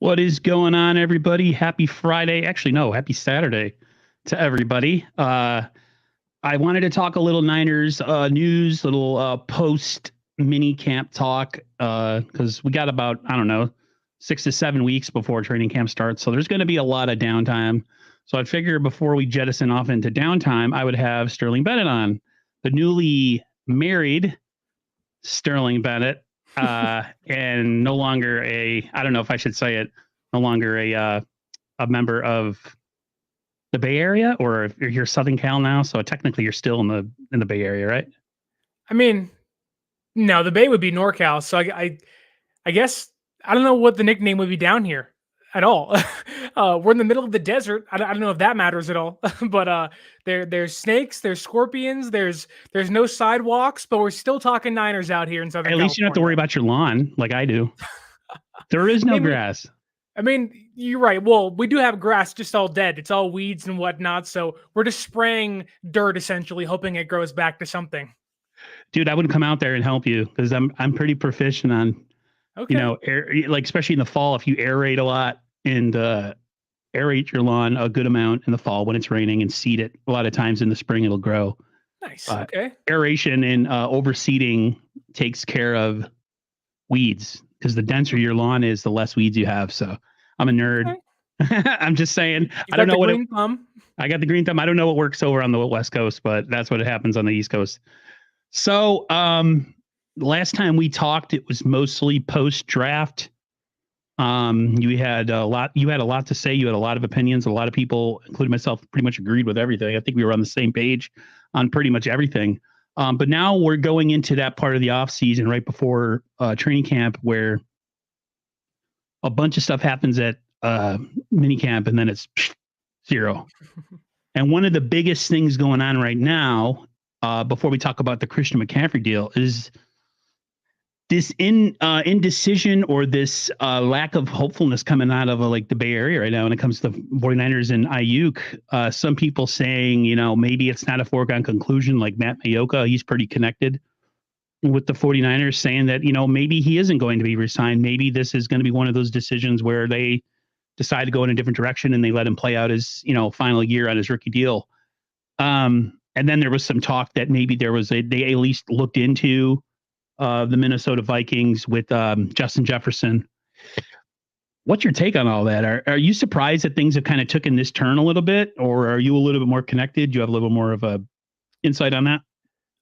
What is going on, everybody? Happy Friday. Actually, no, happy Saturday to everybody. I wanted to talk a little Niners news, little post mini camp talk, because we got about, I don't know, 6 to 7 weeks before training camp starts. So there's going to be a lot of downtime. So I'd figure before we jettison off into downtime, I would have Sterling Bennett on, the newly married Sterling Bennett, and no longer I don't know if I should say it, no longer a member of the Bay Area, or if you're Southern Cal now, so technically you're still in the Bay Area, right? I mean, no, the Bay would be NorCal. So I guess I don't know what the nickname would be down here at all. We're in the middle of the desert. I don't know if that matters at all. But there's snakes, there's scorpions, there's no sidewalks, but we're still talking Niners out here in Southern At least you don't have to California. worry about your lawn like I do. There is no grass. I mean, you're right. Well, we do have grass, just all dead. It's all weeds and whatnot. So we're just spraying dirt, essentially, hoping it grows back to something. Dude, I would come out there and help you because I'm pretty proficient on, Okay. like especially in the fall, if you aerate a lot and aerate your lawn a good amount in the fall when it's raining and seed it. A lot of times in the spring it'll grow. Nice. Okay. Aeration and overseeding takes care of weeds because the denser your lawn is, the less weeds you have. So I'm a nerd. Okay. I'm just saying. I don't know what green thumb. I got the green thumb. I don't know what works over on the West Coast, but that's what happens on the East Coast. So last time we talked, it was mostly post draft. You had a lot to say. You had a lot of opinions. A lot of people, including myself, pretty much agreed with everything. I think we were on the same page on pretty much everything. But now we're going into that part of the off season right before training camp where a bunch of stuff happens at mini camp and then it's zero. And one of the biggest things going on right now, before we talk about the Christian McCaffrey deal, is this indecision or this lack of hopefulness coming out of like the Bay Area right now when it comes to the 49ers and Aiyuk. Some people saying, maybe it's not a foregone conclusion like Matt Mayoka. He's pretty connected with the 49ers, saying that, maybe he isn't going to be resigned. Maybe this is going to be one of those decisions where they decide to go in a different direction and they let him play out his, final year on his rookie deal. And then there was some talk that maybe they at least looked into the Minnesota Vikings with Justin Jefferson. What's your take on all that? Are you surprised that things have kind of taken this turn a little bit, or are you a little bit more connected? Do you have a little more of a insight on that?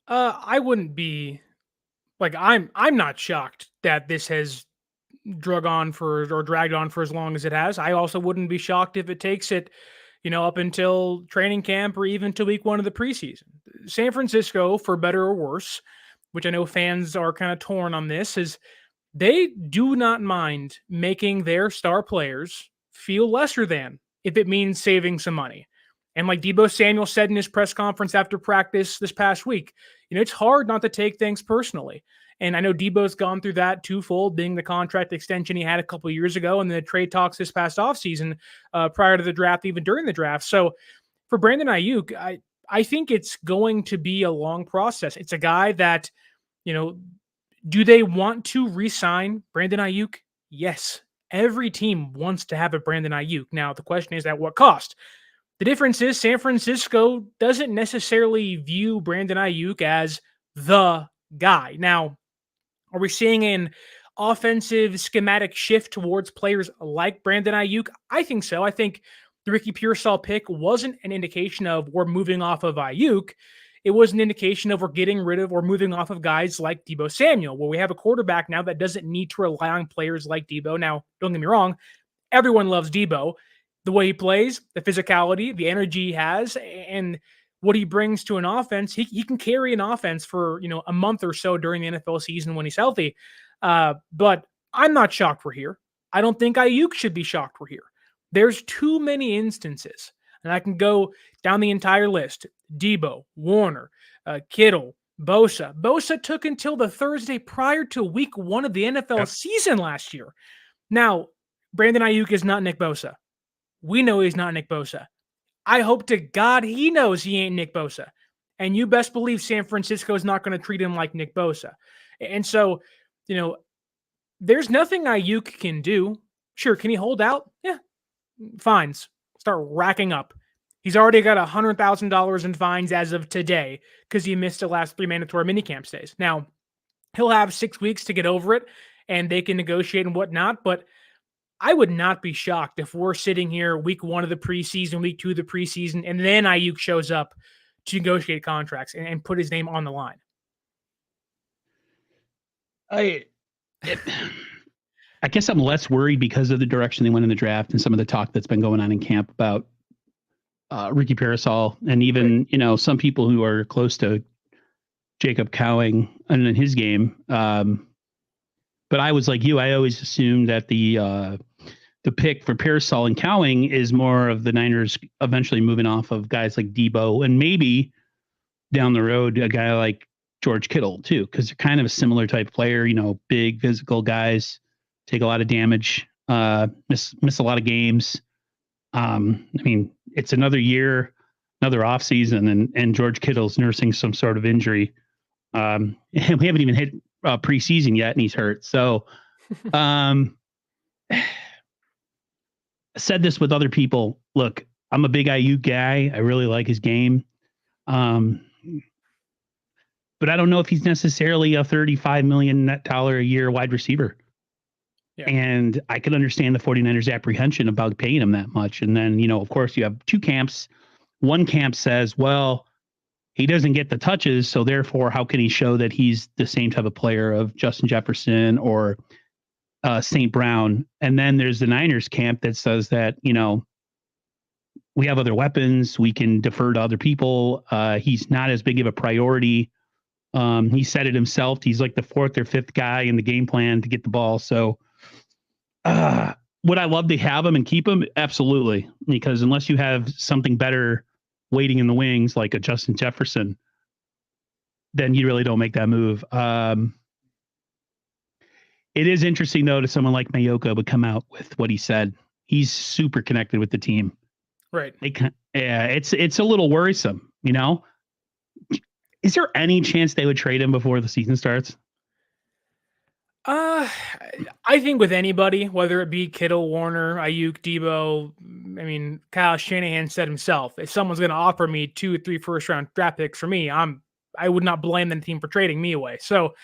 I wouldn't be like I'm not shocked that this has dragged on for as long as it has. I also wouldn't be shocked if it takes it, up until training camp or even to week 1 of the preseason. San Francisco, for better or worse, which I know fans are kind of torn on this, is they do not mind making their star players feel lesser than if it means saving some money. And like Deebo Samuel said in his press conference after practice this past week, it's hard not to take things personally. And I know Deebo's gone through that twofold, being the contract extension he had a couple of years ago and the trade talks this past offseason prior to the draft, even during the draft. So for Brandon Aiyuk, I think it's going to be a long process. It's a guy that, do they want to re-sign Brandon Aiyuk? Yes. Every team wants to have a Brandon Aiyuk. Now, the question is at what cost? The difference is San Francisco doesn't necessarily view Brandon Aiyuk as the guy. Now, are we seeing an offensive schematic shift towards players like Brandon Aiyuk? I think so. I think the Ricky Pearsall pick wasn't an indication of we're moving off of Aiyuk. It was an indication of we're getting rid of or moving off of guys like Deebo Samuel, where we have a quarterback now that doesn't need to rely on players like Deebo. Now, don't get me wrong, everyone loves Deebo. The way he plays, the physicality, the energy he has, and what he brings to an offense, he can carry an offense for, a month or so during the NFL season when he's healthy. But I'm not shocked we're here. I don't think Aiyuk should be shocked we're here. There's too many instances, and I can go down the entire list. Deebo, Warner, Kittle, Bosa. Bosa took until the Thursday prior to week 1 of the NFL season last year. Now, Brandon Aiyuk is not Nick Bosa. We know he's not Nick Bosa. I hope to God he knows he ain't Nick Bosa. And you best believe San Francisco is not going to treat him like Nick Bosa. And so, there's nothing Aiyuk can do Sure, can he hold out? Yeah, fines start racking up. He's already got $100,000 in fines as of today because he missed the last 3 mandatory minicamp days. Now, he'll have 6 weeks to get over it and they can negotiate and whatnot, but I would not be shocked if we're sitting here week 1 of the preseason, week 2 of the preseason, and then Aiyuk shows up to negotiate contracts and put his name on the line. I guess I'm less worried because of the direction they went in the draft and some of the talk that's been going on in camp about Ricky Parasol and even, some people who are close to Jacob Cowing and in his game. But I was like you, I always assumed that the pick for Parasol and Cowing is more of the Niners eventually moving off of guys like Debo and maybe down the road, a guy like George Kittle too, because they're kind of a similar type player, big physical guys, take a lot of damage, miss a lot of games. It's another year, another offseason, and George Kittle's nursing some sort of injury. And we haven't even hit preseason yet, and he's hurt. So, I said this with other people. Look, I'm a big Aiyuk guy. I really like his game. But I don't know if he's necessarily a $35 million net a year wide receiver. Yeah. And I can understand the 49ers apprehension about paying him that much. And then, of course, you have two camps. One camp says, well, he doesn't get the touches, so therefore, how can he show that he's the same type of player of Justin Jefferson or St. Brown? And then there's the Niners camp that says that, we have other weapons. We can defer to other people. He's not as big of a priority. He said it himself. He's like the 4th or 5th guy in the game plan to get the ball. So would I love to have him and keep him? Absolutely. Because unless you have something better waiting in the wings, like a Justin Jefferson, then you really don't make that move. It is interesting, though, to someone like Mayoka would come out with what he said. He's super connected with the team. Right. It's a little worrisome, Is there any chance they would trade him before the season starts? I think with anybody, whether it be Kittle, Warner, Aiyuk, Debo, Kyle Shanahan said himself, if someone's going to offer me 2 or 3 first-round draft picks for me, I would not blame the team for trading me away. So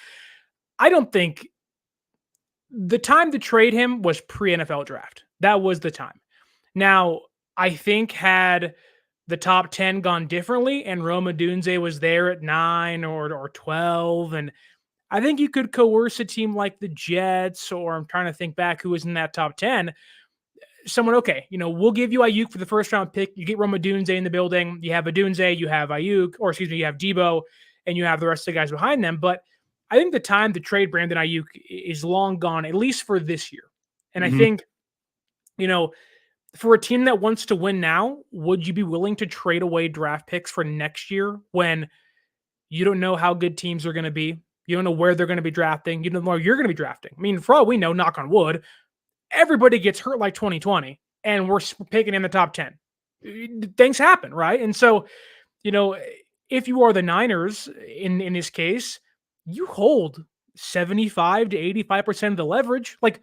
I don't think the time to trade him was pre-NFL draft. That was the time. Now, I think had the top 10 gone differently and Rome Odunze was there at 9 or 12, and I think you could coerce a team like the Jets, or I'm trying to think back who was in that top 10. Someone, okay, we'll give you Aiyuk for the first round pick. You get Rome Odunze in the building. You have Odunze, you have Aiyuk, you have Debo, and you have the rest of the guys behind them. But I think the time to trade Brandon Aiyuk is long gone, at least for this year. And I think, for a team that wants to win now, would you be willing to trade away draft picks for next year when you don't know how good teams are going to be? You don't know where they're going to be drafting. You don't know where you're going to be drafting. For all we know, knock on wood, everybody gets hurt like 2020, and we're picking in the top 10. Things happen, right? And so, if you are the Niners in this case, you hold 75 to 85% of the leverage. Like,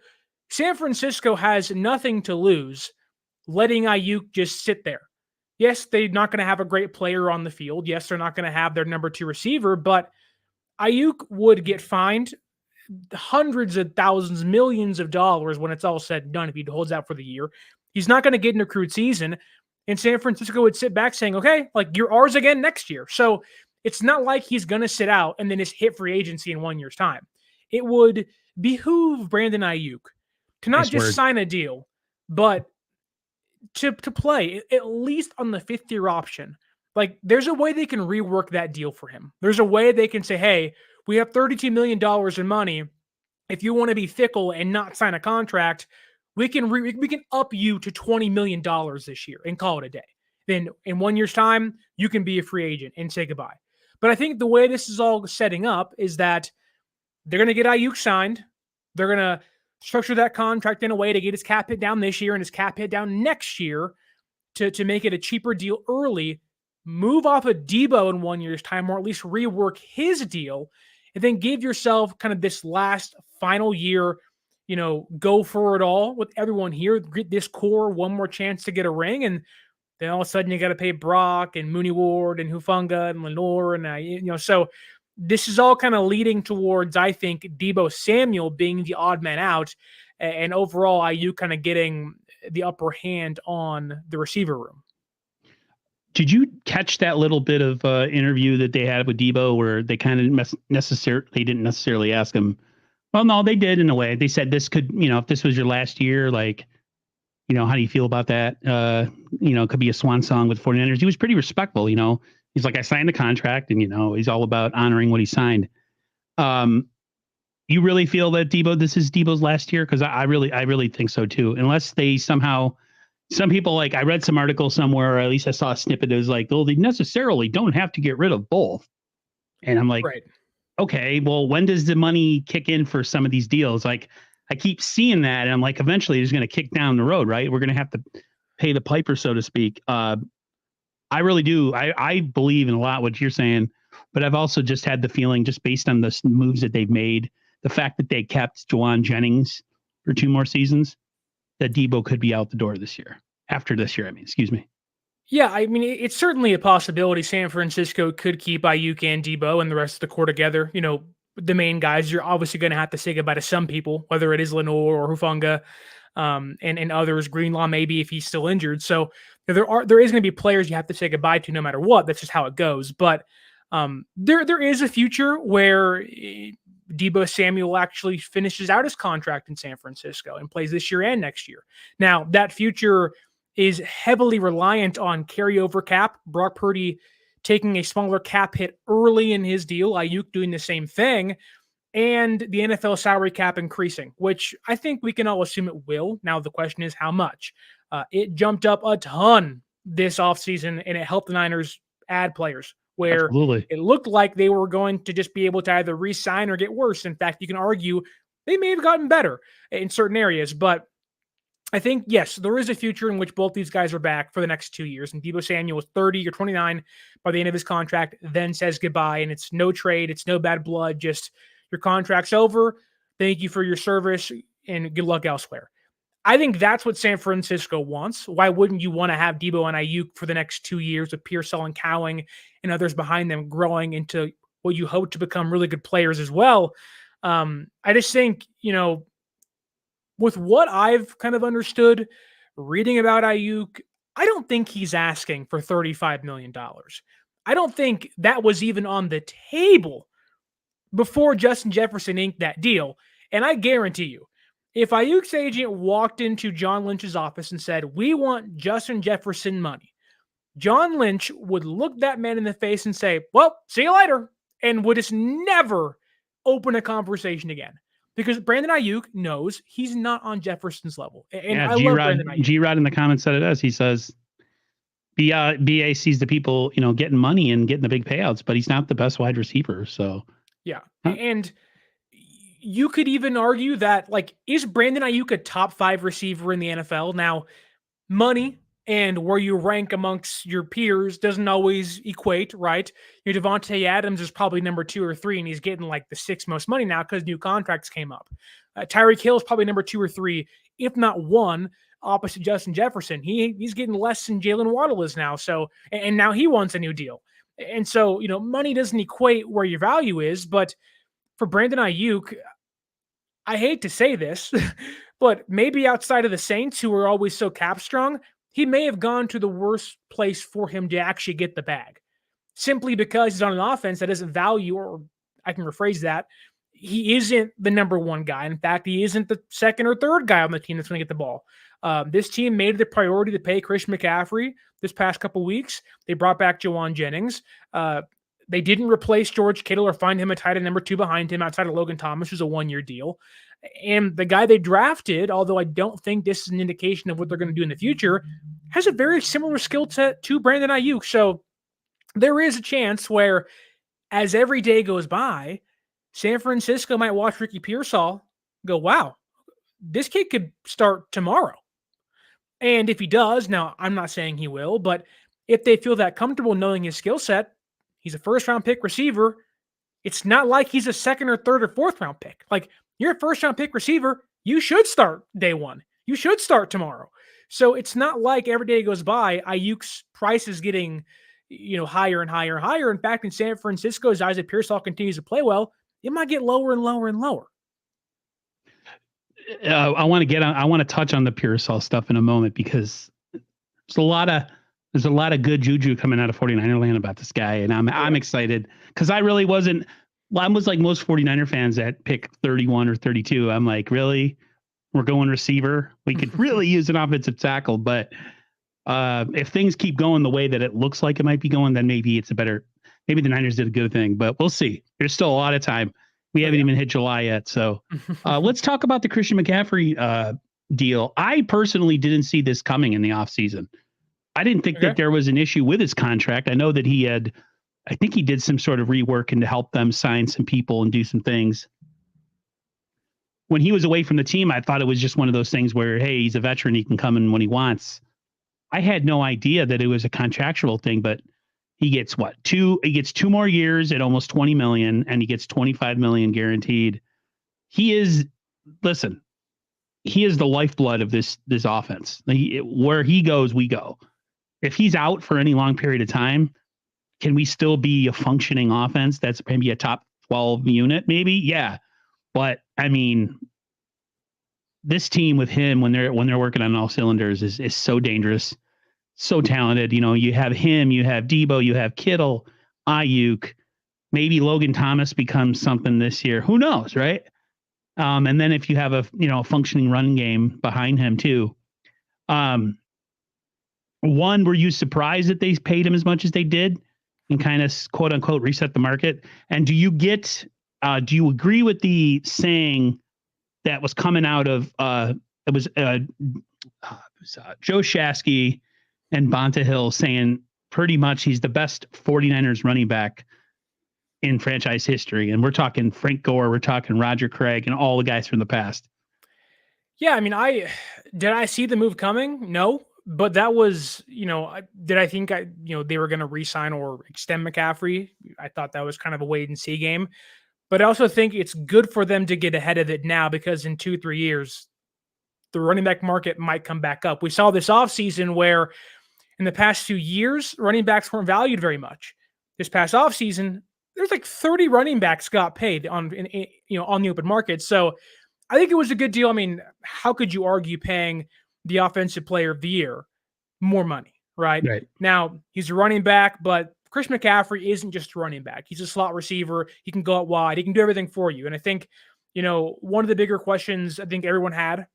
San Francisco has nothing to lose letting Aiyuk just sit there. Yes, they're not going to have a great player on the field. Yes, they're not going to have their number 2 receiver, but Aiyuk would get fined hundreds of thousands, millions of dollars when it's all said and done if he holds out for the year. He's not going to get an accrued season. And San Francisco would sit back saying, okay, like, you're ours again next year. So it's not like he's going to sit out and then just hit free agency in 1 year's time. It would behoove Brandon Aiyuk to not just sign a deal, but to play at least on the 5th-year option. Like, there's a way they can rework that deal for him. There's a way they can say, hey, we have $32 million in money. If you want to be fickle and not sign a contract, we can up you to $20 million this year and call it a day. Then in 1 year's time, you can be a free agent and say goodbye. But I think the way this is all setting up is that they're going to get Aiyuk signed. They're going to structure that contract in a way to get his cap hit down this year and his cap hit down next year to make it a cheaper deal early. Move off of Debo in 1 year's time, or at least rework his deal, and then give yourself kind of this last final year, go for it all with everyone here, get this core one more chance to get a ring, and then all of a sudden you got to pay Brock and Mooney Ward and Hufanga and Lenore and so this is all kind of leading towards, I think, Debo Samuel being the odd man out, and overall Aiyuk kind of getting the upper hand on the receiver room. Did you catch that little bit of interview that they had with Debo where they kind of they didn't necessarily ask him? Well, no, they did in a way. They said this could, if this was your last year, like, how do you feel about that? It could be a swan song with 49ers. He was pretty respectful, He's like, I signed the contract, and, he's all about honoring what he signed. You really feel that this is Debo's last year? Because I really think so too. Unless they somehow, some people, like, I read some article somewhere, or at least I saw a snippet that was like, well, they necessarily don't have to get rid of both. And I'm like, right. Okay, well, when does the money kick in for some of these deals? Like, I keep seeing that, and I'm like, eventually it's going to kick down the road, right? We're going to have to pay the piper, so to speak. I really do. I believe in a lot what you're saying, but I've also just had the feeling, just based on the moves that they've made, the fact that they kept Juwan Jennings for 2 more seasons, that Debo could be out the door this year. After this year, excuse me. Yeah, it's certainly a possibility San Francisco could keep Aiyuk and Debo and the rest of the core together. The main guys, you're obviously going to have to say goodbye to some people, whether it is Lenore or Hufanga, and others, Greenlaw maybe if he's still injured. So there is going to be players you have to say goodbye to no matter what. That's just how it goes. But there is a future where Debo Samuel actually finishes out his contract in San Francisco and plays this year and next year. Now, that future is heavily reliant on carryover cap. Brock Purdy taking a smaller cap hit early in his deal, Aiyuk doing the same thing, and the NFL salary cap increasing, which I think we can all assume it will. Now, the question is how much. It jumped up a ton this offseason, and it helped the Niners add players where Absolutely. It looked like they were going to just be able to either re-sign or get worse. In fact, you can argue they may have gotten better in certain areas, but I think, yes, there is a future in which both these guys are back for the next 2 years. And Debo Samuel is 30 or 29 by the end of his contract, then says goodbye. And it's no trade. It's no bad blood. Just your contract's over. Thank you for your service and good luck elsewhere. I think that's what San Francisco wants. Why wouldn't you want to have Debo and Aiyuk for the next 2 years with Pearsall and Cowing and others behind them growing into what you hope to become really good players as well? I just think, with what I've kind of understood reading about Aiyuk, I don't think he's asking for $35 million. I don't think that was even on the table before Justin Jefferson inked that deal. And I guarantee you, if Aiyuk's agent walked into John Lynch's office and said, we want Justin Jefferson money, John Lynch would look that man in the face and say, well, see you later, and would just never open a conversation again. Because Brandon Aiyuk knows he's not on Jefferson's level. And I love Brandon Aiyuk. G-Rod in the comments said it as he says, BA sees the people, getting money and getting the big payouts, but he's not the best wide receiver. So, yeah. And you could even argue that, is Brandon Aiyuk a top 5 receiver in the NFL? Now, money and where you rank amongst your peers doesn't always equate, right? Your Devontae Adams is probably number 2 or 3, and he's getting the 6th most money now because new contracts came up. Tyreek Hill is probably number 2 or 3, if not 1, opposite Justin Jefferson. He's getting less than Jalen Waddle is now. So, and now he wants a new deal. And so, money doesn't equate where your value is. But for Brandon Aiyuk, I hate to say this, but maybe outside of the Saints, who are always so cap strong, he may have gone to the worst place for him to actually get the bag, simply because he's on an offense that doesn't value, or I can rephrase that, he isn't the number 1 guy. In fact, he isn't the 2nd or 3rd guy on the team that's going to get the ball. This team made it a priority to pay Christian McCaffrey this past couple weeks. They brought back Juwan Jennings. They didn't replace George Kittle or find him a tight end number 2 behind him outside of Logan Thomas, who's a 1-year deal. And the guy they drafted, although I don't think this is an indication of what they're going to do in the future, has a very similar skill set to Brandon Aiyuk. So there is a chance where, as every day goes by, San Francisco might watch Ricky Pearsall go, wow, this kid could start tomorrow. And if he does, now I'm not saying he will, but if they feel that comfortable knowing his skill set, he's a first-round pick receiver. It's not like he's a 2nd or 3rd or 4th round pick. You're a first-round pick receiver. you should start day one. You should start tomorrow. So it's not like every day goes by, Aiyuk's price is getting, higher and higher and higher. In fact, in San Francisco, as Isaac Pearsall continues to play well, it might get lower and lower and lower. I want to touch on the Pearsall stuff in a moment because there's a lot of good juju coming out of 49er land about this guy, and I'm excited because I really wasn't. Well, I was like most 49er fans that pick 31 or 32. I'm like, really, we're going receiver. We could really use an offensive tackle, but if things keep going the way that it looks like it might be going, then maybe maybe the Niners did a good thing, but we'll see. There's still a lot of time. We haven't even hit July yet. So let's talk about the Christian McCaffrey deal. I personally didn't see this coming in the offseason. I didn't think that there was an issue with his contract. I know that I think he did some sort of rework and to help them sign some people and do some things. When he was away from the team, I thought it was just one of those things where, hey, he's a veteran. He can come in when he wants. I had no idea that it was a contractual thing, but he gets he gets 2 more years at almost 20 million and he gets 25 million guaranteed. He is the lifeblood of this offense. Where he goes, we go. If he's out for any long period of time, can we still be a functioning offense that's maybe a top 12 unit? Maybe. Yeah. But I mean, this team with him, when they're working on all cylinders is so dangerous, so talented. You have him, you have Debo, you have Kittle, Aiyuk, maybe Logan Thomas becomes something this year. Who knows? Right. And then if you have a functioning running game behind him too. One, were you surprised that they paid him as much as they did and kind of quote unquote reset the market? And do you agree with the saying that was coming out of it was Joe Shasky and Bonta Hill saying pretty much he's the best 49ers running back in franchise history? And we're talking Frank Gore, we're talking Roger Craig, and all the guys from the past. Yeah, I mean, did I see the move coming? No, but that was, did I think they were going to re-sign or extend McCaffrey? I thought that was kind of a wait and see game. But I also think it's good for them to get ahead of it now because in 2-3 years, the running back market might come back up. We saw this offseason where in the past 2 years, running backs weren't valued very much. This past offseason, there's like 30 running backs got paid on the open market. So I think it was a good deal. I mean, how could you argue paying the offensive player of the year more money, right? Now, he's a running back, but Chris McCaffrey isn't just a running back. He's a slot receiver. He can go out wide. He can do everything for you. And I think, one of the bigger questions I think everyone had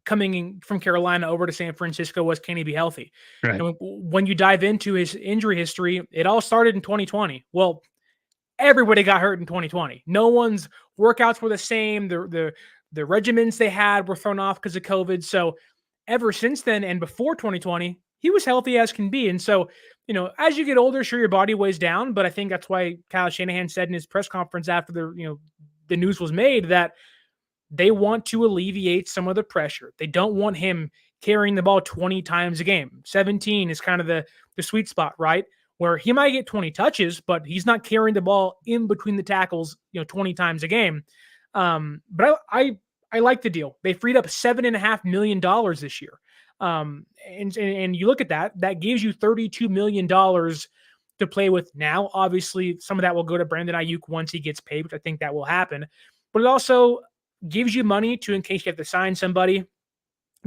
coming in from Carolina over to San Francisco was, can he be healthy? Right. And when you dive into his injury history, it all started in 2020. Well, everybody got hurt in 2020. No one's workouts were the same. The regimens they had were thrown off because of COVID. So ever since then and before 2020, he was healthy as can be. And so, as you get older, sure, your body weighs down. But I think that's why Kyle Shanahan said in his press conference after the news was made that they want to alleviate some of the pressure. They don't want him carrying the ball 20 times a game. 17 is kind of the sweet spot, right? Where he might get 20 touches, but he's not carrying the ball in between the tackles, 20 times a game. But I like the deal. They freed up $7.5 million this year. And you look at that gives you $32 million to play with now. Obviously, some of that will go to Brandon Aiyuk once he gets paid, which I think that will happen. But it also gives you money in case you have to sign somebody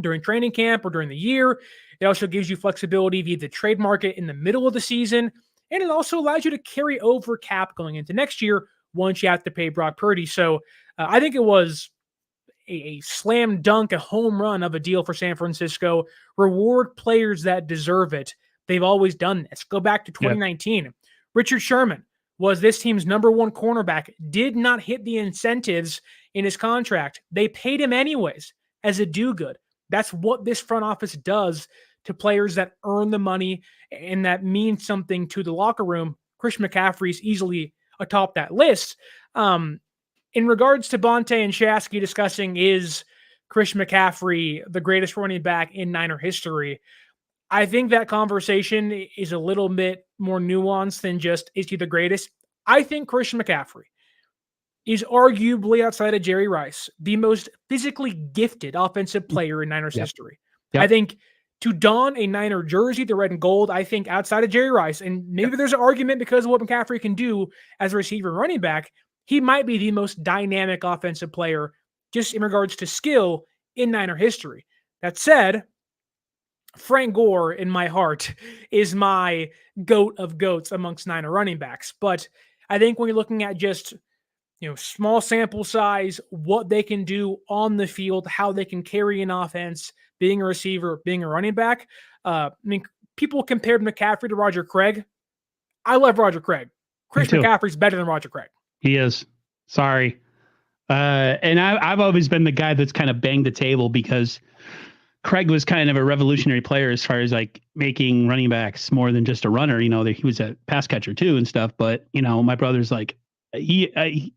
during training camp or during the year. It also gives you flexibility via the trade market in the middle of the season. And it also allows you to carry over cap going into next year once you have to pay Brock Purdy. So I think it was a slam dunk, a home run of a deal for San Francisco. Reward players that deserve it. They've always done this. Go back to 2019. Yep. Richard Sherman was this team's number one cornerback, did not hit the incentives in his contract. They paid him anyways as a do-good. That's what this front office does to players that earn the money and that means something to the locker room. Christian McCaffrey is easily atop that list. In regards to Bonta and Shasky discussing, is Christian McCaffrey the greatest running back in Niner history? I think that conversation is a little bit more nuanced than just, is he the greatest? I think Christian McCaffrey is arguably, outside of Jerry Rice, the most physically gifted offensive player in Niners Yep. history. Yep. I think to don a Niner jersey, the red and gold, I think outside of Jerry Rice, and maybe there's an argument because of what McCaffrey can do as a receiver and running back, he might be the most dynamic offensive player just in regards to skill in Niner history. That said, Frank Gore, in my heart, is my goat of goats amongst Niner running backs. But I think when you're looking at just small sample size, what they can do on the field, how they can carry an offense, being a receiver, being a running back. I mean, people compared McCaffrey to Roger Craig. I love Roger Craig. Chris McCaffrey's better than Roger Craig. He is. Sorry. And I've always been the guy that's kind of banged the table because Craig was kind of a revolutionary player as far as like making running backs more than just a runner. He was a pass catcher too and stuff. But my brother's like I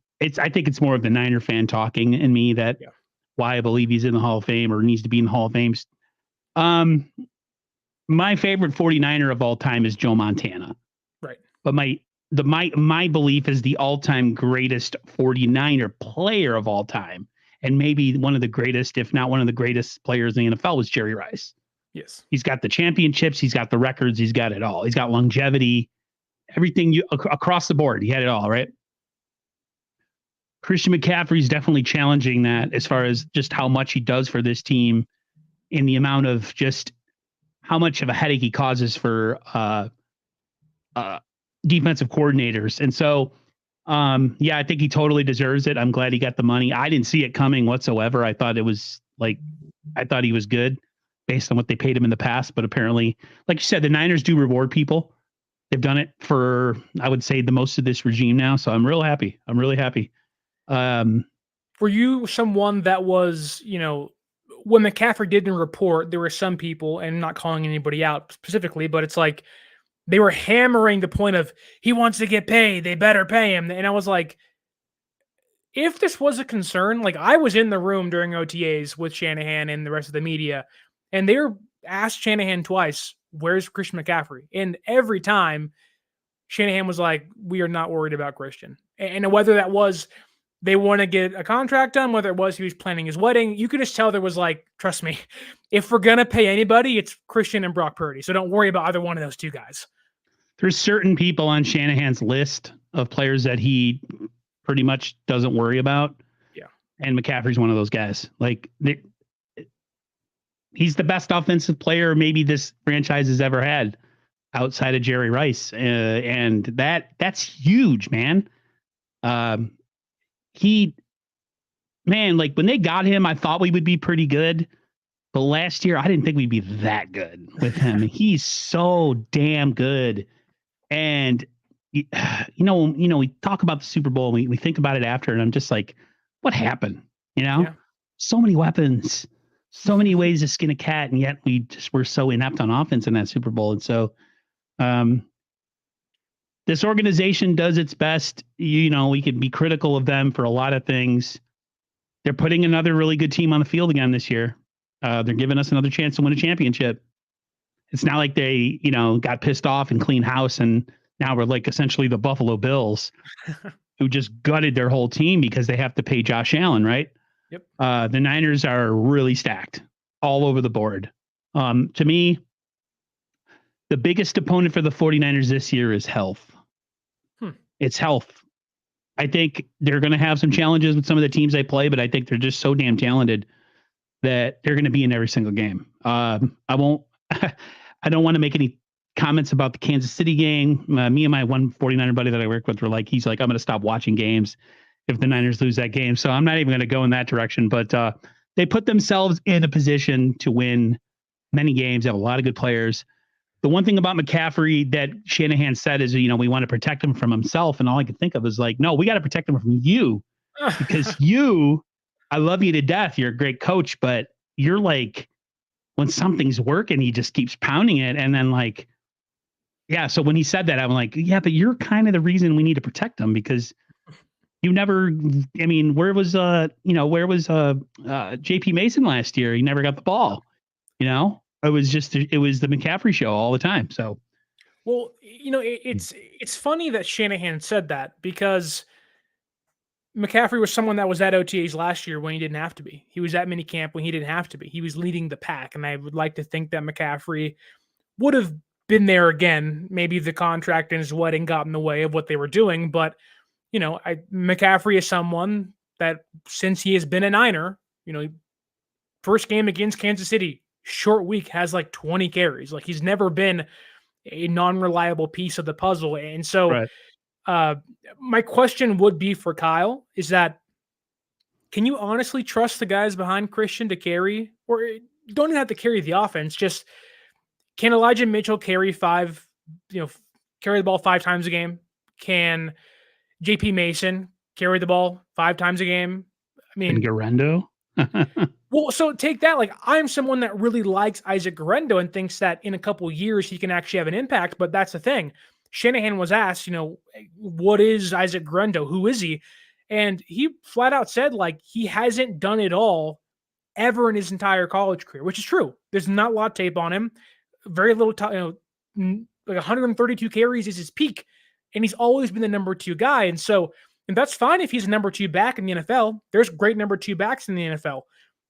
think it's more of the Niner fan talking in me that why I believe he's in the Hall of Fame or needs to be in the Hall of Fame. My favorite 49er of all time is Joe Montana. Right. But my belief is the all-time greatest 49er player of all time, and maybe one of the greatest, if not one of the greatest players in the NFL, was Jerry Rice. Yes. He's got the championships, he's got the records, he's got it all. He's got longevity, everything across the board. He had it all, right? Christian McCaffrey's definitely challenging that as far as just how much he does for this team in the amount of just how much of a headache he causes for defensive coordinators. And so, I think he totally deserves it. I'm glad he got the money. I didn't see it coming whatsoever. I thought he was good based on what they paid him in the past. But apparently, like you said, the Niners do reward people. They've done it for, I would say, the most of this regime now. So I'm real happy. I'm really happy. Were you someone that was, when McCaffrey didn't report, there were some people, and I'm not calling anybody out specifically, but it's like they were hammering the point of he wants to get paid, they better pay him. And I was like, if this was a concern, like I was in the room during OTAs with Shanahan and the rest of the media, and they were asked Shanahan twice, where's Christian McCaffrey? And every time Shanahan was like, we are not worried about Christian. And whether that was they want to get a contract done, whether it was he was planning his wedding, you could just tell there was like, trust me, if we're going to pay anybody, it's Christian and Brock Purdy. So don't worry about either one of those two guys. There's certain people on Shanahan's list of players that he pretty much doesn't worry about. Yeah. And McCaffrey's one of those guys. Like he's the best offensive player maybe this franchise has ever had outside of Jerry Rice. And that's huge, man. Like when they got him, I thought we would be pretty good. But last year, I didn't think we'd be that good with him. He's so damn good. And, we talk about the Super Bowl, we think about it after, and I'm just like, what happened? Yeah. So many weapons, so many ways to skin a cat. And yet we just were so inept on offense in that Super Bowl. And so this organization does its best. We could be critical of them for a lot of things. They're putting another really good team on the field again this year. They're giving us another chance to win a championship. It's not like they, got pissed off and clean house and now we're like essentially the Buffalo Bills who just gutted their whole team because they have to pay Josh Allen, right? Yep. The Niners are really stacked all over the board. To me, the biggest opponent for the 49ers this year is health. It's health. I think they're going to have some challenges with some of the teams they play, but I think they're just so damn talented that they're going to be in every single game. I don't want to make any comments about the Kansas City game. Me and my one 49er buddy that I work with were like, he's like, I'm going to stop watching games if the Niners lose that game. So I'm not even going to go in that direction, but they put themselves in a position to win many games. They have a lot of good players. The one thing about McCaffrey that Shanahan said is, we want to protect him from himself. And all I could think of is like, no, we got to protect him from you because I love you to death. You're a great coach, but you're like, when something's working, he just keeps pounding it. And then like, yeah. So when he said that, I'm like, yeah, but you're kind of the reason we need to protect him because you never, where was JP Mason last year? He never got the ball, it was the McCaffrey show all the time. So, well, it's funny that Shanahan said that because McCaffrey was someone that was at OTAs last year when he didn't have to be. He was at minicamp when he didn't have to be. He was leading the pack, and I would like to think that McCaffrey would have been there again. Maybe the contract and his wedding got in the way of what they were doing, but McCaffrey is someone that since he has been a Niner, first game against Kansas City, short week, has like 20 carries. Like he's never been a non-reliable piece of the puzzle. And so my question would be for Kyle is that, can you honestly trust the guys behind Christian to carry, or you don't even have to carry the offense? Just can Elijah Mitchell carry carry the ball 5 times a game? Can JP Mason carry the ball 5 times a game? I mean, Garendo. Well, so take that. Like, I'm someone that really likes Isaac Guerendo and thinks that in a couple of years he can actually have an impact. But that's the thing. Shanahan was asked, what is Isaac Guerendo? Who is he? And he flat out said, like, he hasn't done it all ever in his entire college career, which is true. There's not a lot of tape on him. Very little time, like 132 carries is his peak. And he's always been the number 2 guy. And that's fine if he's a number 2 back in the NFL. There's great number 2 backs in the NFL.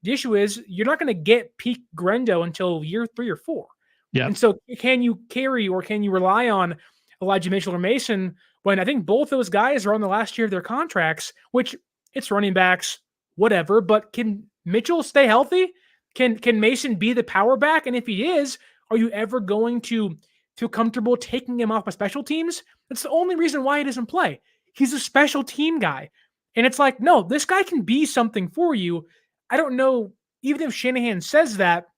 The issue is you're not going to get peak Grendo until year 3 or 4. Yeah. And so can you carry or can you rely on Elijah Mitchell or Mason when I think both those guys are on the last year of their contracts, which it's running backs, whatever, but can Mitchell stay healthy? Can Mason be the power back? And if he is, are you ever going to feel comfortable taking him off of special teams? That's the only reason why he doesn't play. He's a special team guy. And it's like, no, this guy can be something for you. I don't know, even if Shanahan says that,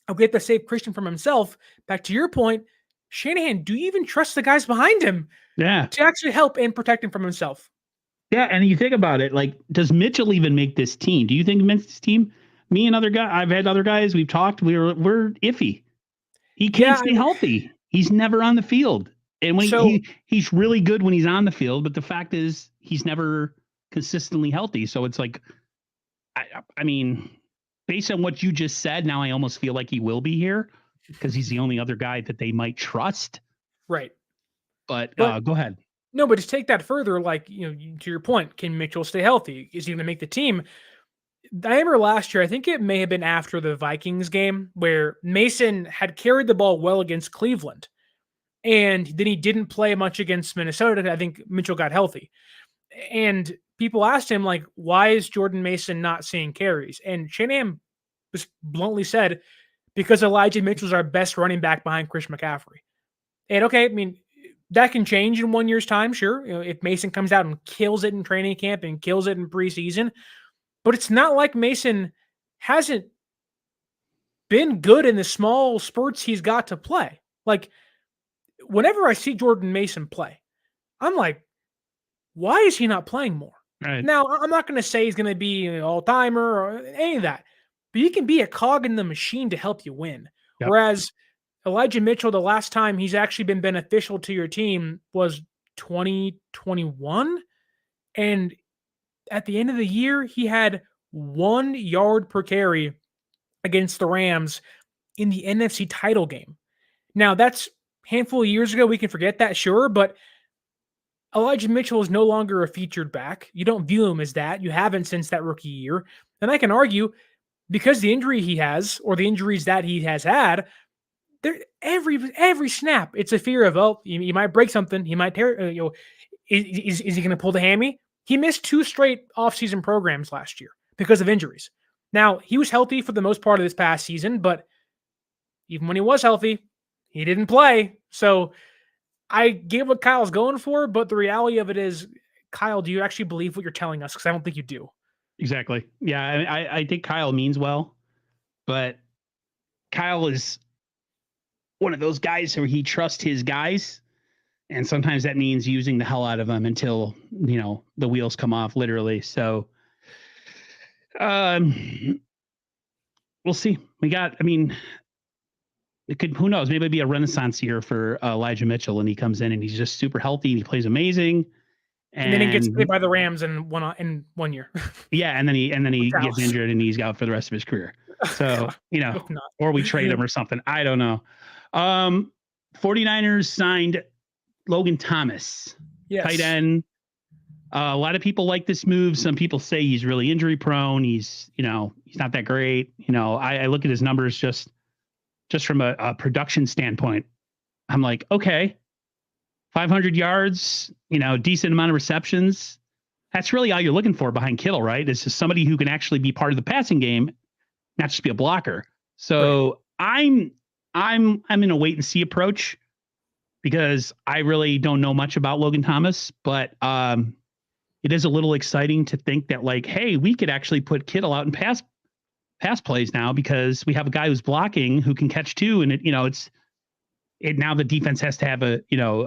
I'll get to save Christian from himself. Back to your point, Shanahan, do you even trust the guys behind him to actually help and protect him from himself? Yeah, and you think about it, like, does Mitchell even make this team? Do you think he makes this team? Me and other guys, I've had other guys, we've talked, we're iffy. He can't stay healthy. He's never on the field. And when he's really good when he's on the field, but the fact is he's never consistently healthy. So it's like, I mean, based on what you just said, now I almost feel like he will be here because he's the only other guy that they might trust. Right. But go ahead. No, but just take that further. Like, to your point, can Mitchell stay healthy? Is he going to make the team? I remember last year, I think it may have been after the Vikings game where Mason had carried the ball well against Cleveland. And then he didn't play much against Minnesota. I think Mitchell got healthy. And people asked him, like, why is Jordan Mason not seeing carries? And Shanahan just bluntly said, because Elijah Mitchell's our best running back behind Chris McCaffrey. And okay, I mean, that can change in 1 year's time, sure. If Mason comes out and kills it in training camp and kills it in preseason. But it's not like Mason hasn't been good in the small spurts he's got to play. Like, whenever I see Jordan Mason play, I'm like, why is he not playing more? Right. Now, I'm not going to say he's going to be an all-timer or any of that, but he can be a cog in the machine to help you win. Yep. Whereas Elijah Mitchell, the last time he's actually been beneficial to your team was 2021. And at the end of the year, he had 1 yard per carry against the Rams in the NFC title game. Now, that's a handful of years ago. We can forget that, sure, but Elijah Mitchell is no longer a featured back. You don't view him as that. You haven't since that rookie year. And I can argue, because the injury he has, or the injuries that he has had, every snap, it's a fear of, oh, he might break something. He might tear, is he going to pull the hammy? He missed 2 straight offseason programs last year because of injuries. Now, he was healthy for the most part of this past season, but even when he was healthy, he didn't play. So I get what Kyle's going for, but the reality of it is, Kyle, do you actually believe what you're telling us? Because I don't think you do. Exactly. Yeah, I think Kyle means well, but Kyle is one of those guys where he trusts his guys, and sometimes that means using the hell out of them until, the wheels come off, literally. So we'll see. It could, who knows, maybe it'd be a renaissance year for Elijah Mitchell, and he comes in and he's just super healthy and he plays amazing. And then he gets played by the Rams in 1 year. Yeah. And then he gets injured and he's out for the rest of his career. So, or we trade him or something. I don't know. 49ers signed Logan Thomas, tight end. A lot of people like this move. Some people say he's really injury prone. He's not that great. I look at his numbers just from a production standpoint. I'm like, okay, 500 yards, decent amount of receptions. That's really all you're looking for behind Kittle, right? It's just somebody who can actually be part of the passing game, not just be a blocker. So right. I'm in a wait and see approach because I really don't know much about Logan Thomas, but it is a little exciting to think that like, hey, we could actually put Kittle out and pass plays now because we have a guy who's blocking who can catch too, and it now the defense has to have a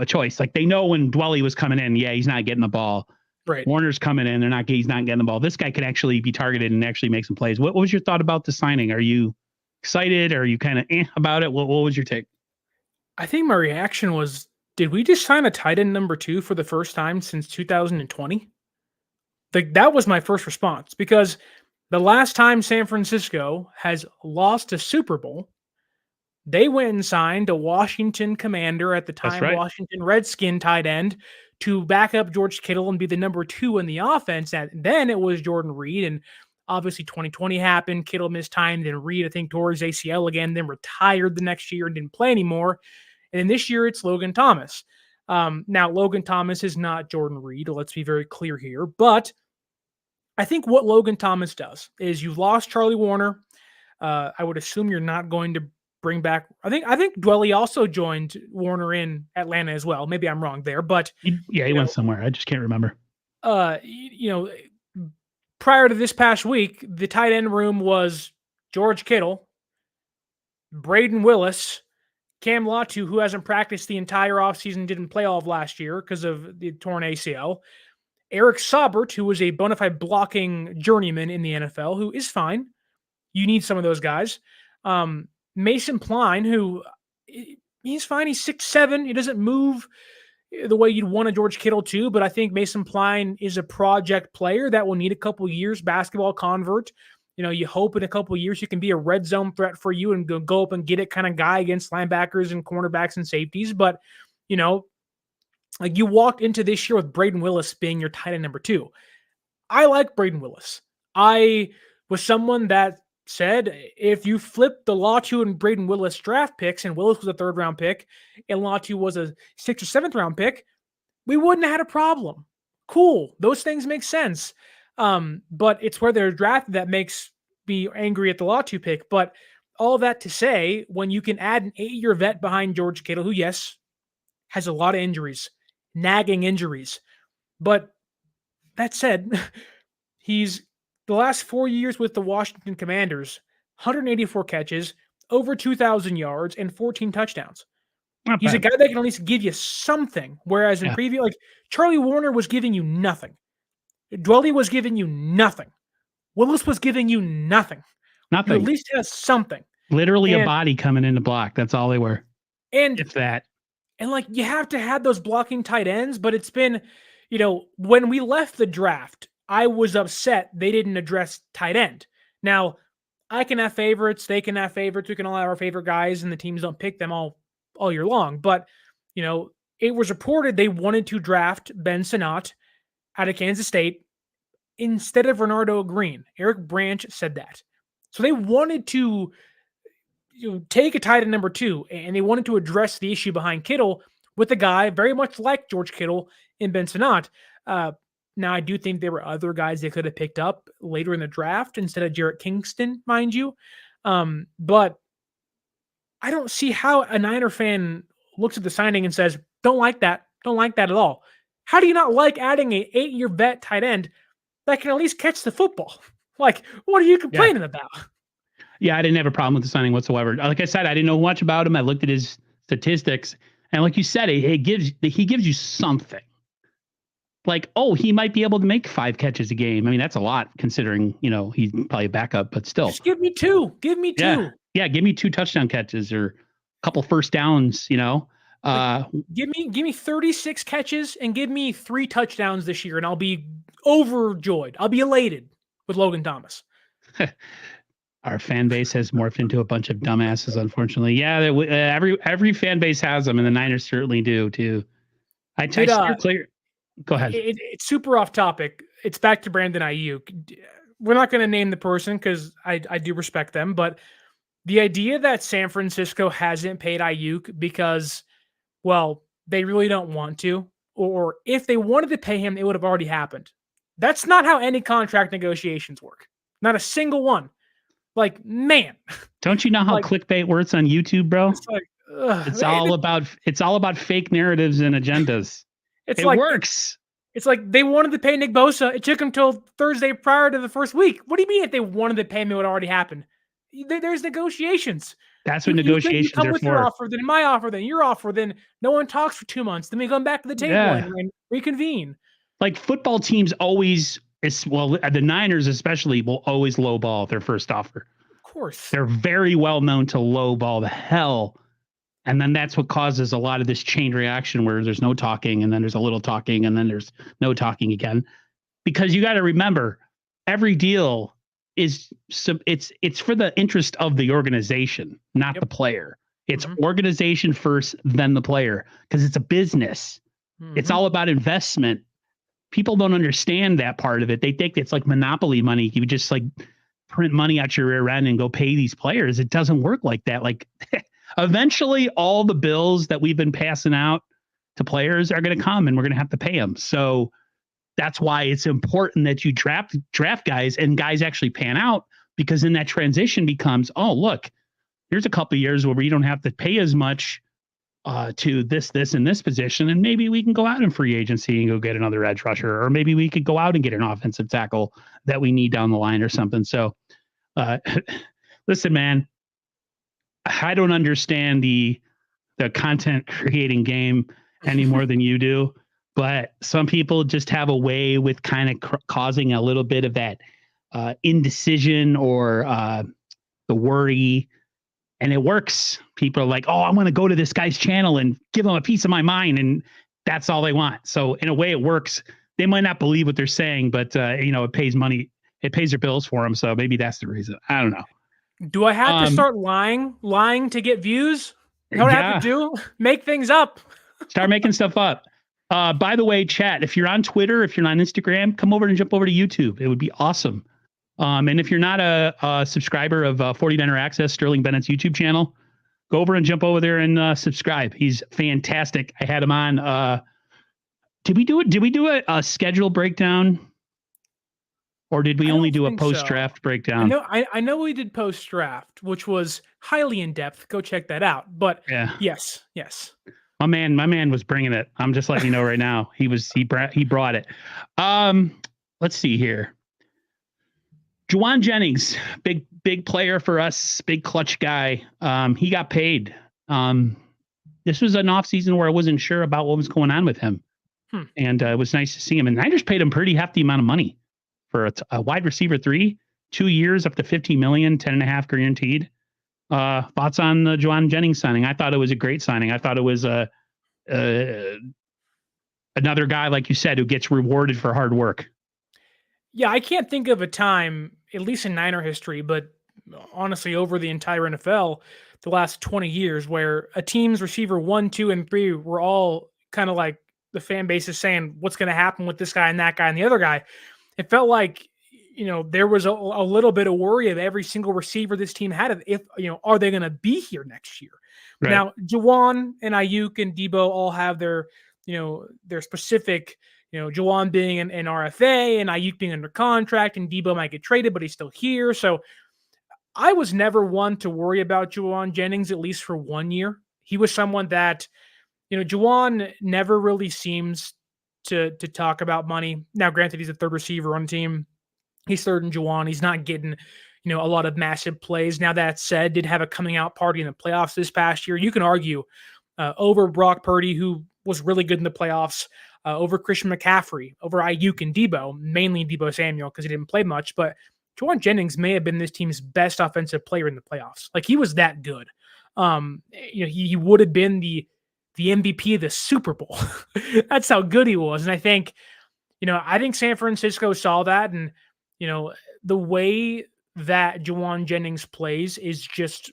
choice. Like they know when Dwelly was coming in, yeah, he's not getting the ball. Right. Warner's coming in, he's not getting the ball. This guy could actually be targeted and actually make some plays. What was your thought about the signing? Are you excited? Are you kind of about it? What was your take? I think my reaction was, did we just sign a tight end number 2 for the first time since 2020? Like that was my first response because the last time San Francisco has lost a Super Bowl, they went and signed a Washington Commander at the time, right. Washington Redskin tight end to back up George Kittle and be the number 2 in the offense. And then it was Jordan Reed. And obviously 2020 happened. Kittle missed time. Then Reed, I think, tore his ACL again, then retired the next year and didn't play anymore. And then this year it's Logan Thomas. Now, Logan Thomas is not Jordan Reed. Let's be very clear here. But I think what Logan Thomas does is you've lost Charlie Warner. I would assume you're not going to bring back. I think Dwelly also joined Warner in Atlanta as well. Maybe I'm wrong there, but he went somewhere. I just can't remember. Prior to this past week, the tight end room was George Kittle, Braden Willis, Cam Latu, who hasn't practiced the entire offseason, didn't play all of last year because of the torn ACL. Eric Saubert, who was a bona fide blocking journeyman in the NFL, who is fine. You need some of those guys. Mason Pline, who he's fine. He's 6'7". He doesn't move the way you'd want a George Kittle to, but I think Mason Pline is a project player that will need a couple years, basketball convert. You hope in a couple years you can be a red zone threat for you and go up and get it kind of guy against linebackers and cornerbacks and safeties. But, like you walked into this year with Braden Willis being your tight end number 2. I like Braden Willis. I was someone that said if you flip the Latu and Braden Willis draft picks, and Willis was a 3rd round pick and Latu was a 6th or 7th round pick, we wouldn't have had a problem. Cool. Those things make sense. But it's where they're drafted that makes me angry at the Latu pick. But all that to say, when you can add an 8-year vet behind George Kittle, who, yes, has a lot of injuries, nagging injuries. But that said, he's the last 4 years with the Washington Commanders, 184 catches, over 2,000 yards, and 14 touchdowns. He's a guy that can at least give you something. Whereas in preview, like Charlie Warner was giving you nothing. Dwelly was giving you nothing. Willis was giving you nothing. Nothing. You at least has something. Literally a body coming in to block. That's all they were. And if that. And like you have to have those blocking tight ends, but it's been, when we left the draft, I was upset they didn't address tight end. Now, I can have favorites, they can have favorites, we can all have our favorite guys, and the teams don't pick them all year long. But, it was reported they wanted to draft Ben Sinnott out of Kansas State instead of Renardo Green. Eric Branch said that. So they wanted to take a tight end number 2, and they wanted to address the issue behind Kittle with a guy very much like George Kittle in Ben Sinnott. Now, I do think there were other guys they could have picked up later in the draft instead of Jarrett Kingston, mind you. But I don't see how a Niner fan looks at the signing and says, don't like that at all. How do you not like adding an 8-year vet tight end that can at least catch the football? Like, what are you complaining about? Yeah, I didn't have a problem with the signing whatsoever. Like I said, I didn't know much about him. I looked at his statistics, and like you said, he gives you something. Like, he might be able to make 5 catches a game. I mean, that's a lot considering, he's probably a backup, but still. Just give me 2. Give me 2. Yeah, give me 2 touchdown catches or a couple first downs, Give me 36 catches and give me 3 touchdowns this year, and I'll be overjoyed. I'll be elated with Logan Thomas. Our fan base has morphed into a bunch of dumbasses, unfortunately. Yeah, every fan base has them, and the Niners certainly do too. I steer clear. Go ahead. It's super off topic. It's back to Brandon Aiyuk. We're not going to name the person because I do respect them, but the idea that San Francisco hasn't paid Aiyuk because, well, they really don't want to, or if they wanted to pay him, it would have already happened. That's not how any contract negotiations work. Not a single one. Like, man. Don't you know how Like, clickbait works on YouTube, bro? it's like, ugh. It's all about fake narratives and agendas. It's It like works. it's like they wanted to pay Nick Bosa. It took him till Thursday prior to the first week. What do you mean if they wanted to pay him, it would already happen? There's negotiations. That's what You negotiations come are with your for. offer, then my offer, then your offer, then no one talks for 2 months. Then we come back to the table Yeah. and reconvene. Like football teams always, the Niners especially will always lowball their first offer. Of course. They're very well known to lowball the hell. And then that's what causes a lot of this chain reaction where there's no talking and then there's a little talking and then there's no talking again. Because you got to remember, every deal is it's for the interest of the organization, not the player. It's organization first, then the player, because it's a business. It's all about investment. People don't understand that part of it. They think it's like monopoly money. You just like print money out your rear end and go pay these players. It doesn't work like that. Like eventually all the bills that we've been passing out to players are going to come and we're going to have to pay them. So that's why it's important that you draft guys and guys actually pan out, because then that transition becomes, oh, look, here's a couple of years where we don't have to pay as much to this, and this position. And maybe we can go out in free agency and go get another edge rusher, or maybe we could go out and get an offensive tackle that we need down the line or something. So listen, man, I don't understand the content creating game any more than you do, but some people just have a way with kind of causing a little bit of that indecision or the worry, and it works. People are like, oh, I'm going to go to this guy's channel and give him a piece of my mind, and that's all they want. So in a way it works. They might not believe what they're saying, but it pays money. It pays their bills for them. So maybe that's the reason. I don't know. Do I have to start lying to get views? You know what I have to do? Make things up. Start making stuff up. By the way, chat, if you're on Twitter, if you're on Instagram, come over and jump over to YouTube. It would be awesome. And if you're not a subscriber of 49er Access, Sterling Bennett's YouTube channel, go over and jump over there and subscribe. He's fantastic. I had him on. Did we do a schedule breakdown? Or did we only do a post-draft breakdown? I know we did post-draft, which was highly in-depth. Go check that out. But yes. My man was bringing it. I'm just letting you know right now. He brought it. Let's see here. Juwan Jennings, big player for us, big clutch guy. He got paid. This was an offseason where I wasn't sure about what was going on with him. And it was nice to see him. And Niners paid him pretty hefty amount of money for a wide receiver 3, 2 years, up to $50 million, 10.5 guaranteed. Thoughts on the Juwan Jennings signing? I thought it was a great signing. I thought it was another guy, like you said, who gets rewarded for hard work. Yeah, I can't think of a time, at least in Niner history, but honestly over the entire NFL, the last 20 years, where a team's receiver 1, 2, and 3 were all kind of like the fan base is saying, what's going to happen with this guy and that guy and the other guy. It felt like, there was a little bit of worry of every single receiver this team had. If, are they going to be here next year? Right. Now, Juwan and Aiyuk and Debo all have their specific, Juwan being an RFA and Aiyuk being under contract, and Debo might get traded, but he's still here. So I was never one to worry about Juwan Jennings, at least for 1 year. He was someone that, Juwan never really seems to talk about money. Now, granted, he's a third receiver on the team. He's third in Juwan. He's not getting, a lot of massive plays. Now, that said, did have a coming out party in the playoffs this past year. You can argue over Brock Purdy, who was really good in the playoffs, over Christian McCaffrey, over Aiyuk and Debo, mainly Debo Samuel because he didn't play much. But Juwan Jennings may have been this team's best offensive player in the playoffs. Like, he was that good. He would have been the MVP of the Super Bowl. That's how good he was. And I think San Francisco saw that, and the way that Juwan Jennings plays is just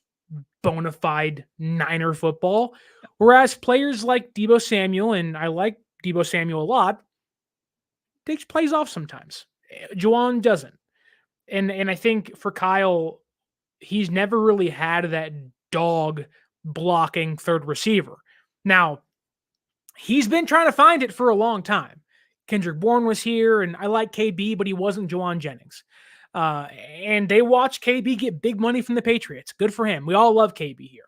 bona fide Niner football. Whereas players like Debo Samuel, and I like Debo Samuel a lot, plays off sometimes. Juwan doesn't. And I think for Kyle, he's never really had that dog blocking third receiver. Now, he's been trying to find it for a long time. Kendrick Bourne was here, and I like KB, but he wasn't Juwan Jennings. And they watched KB get big money from the Patriots. Good for him. We all love KB here.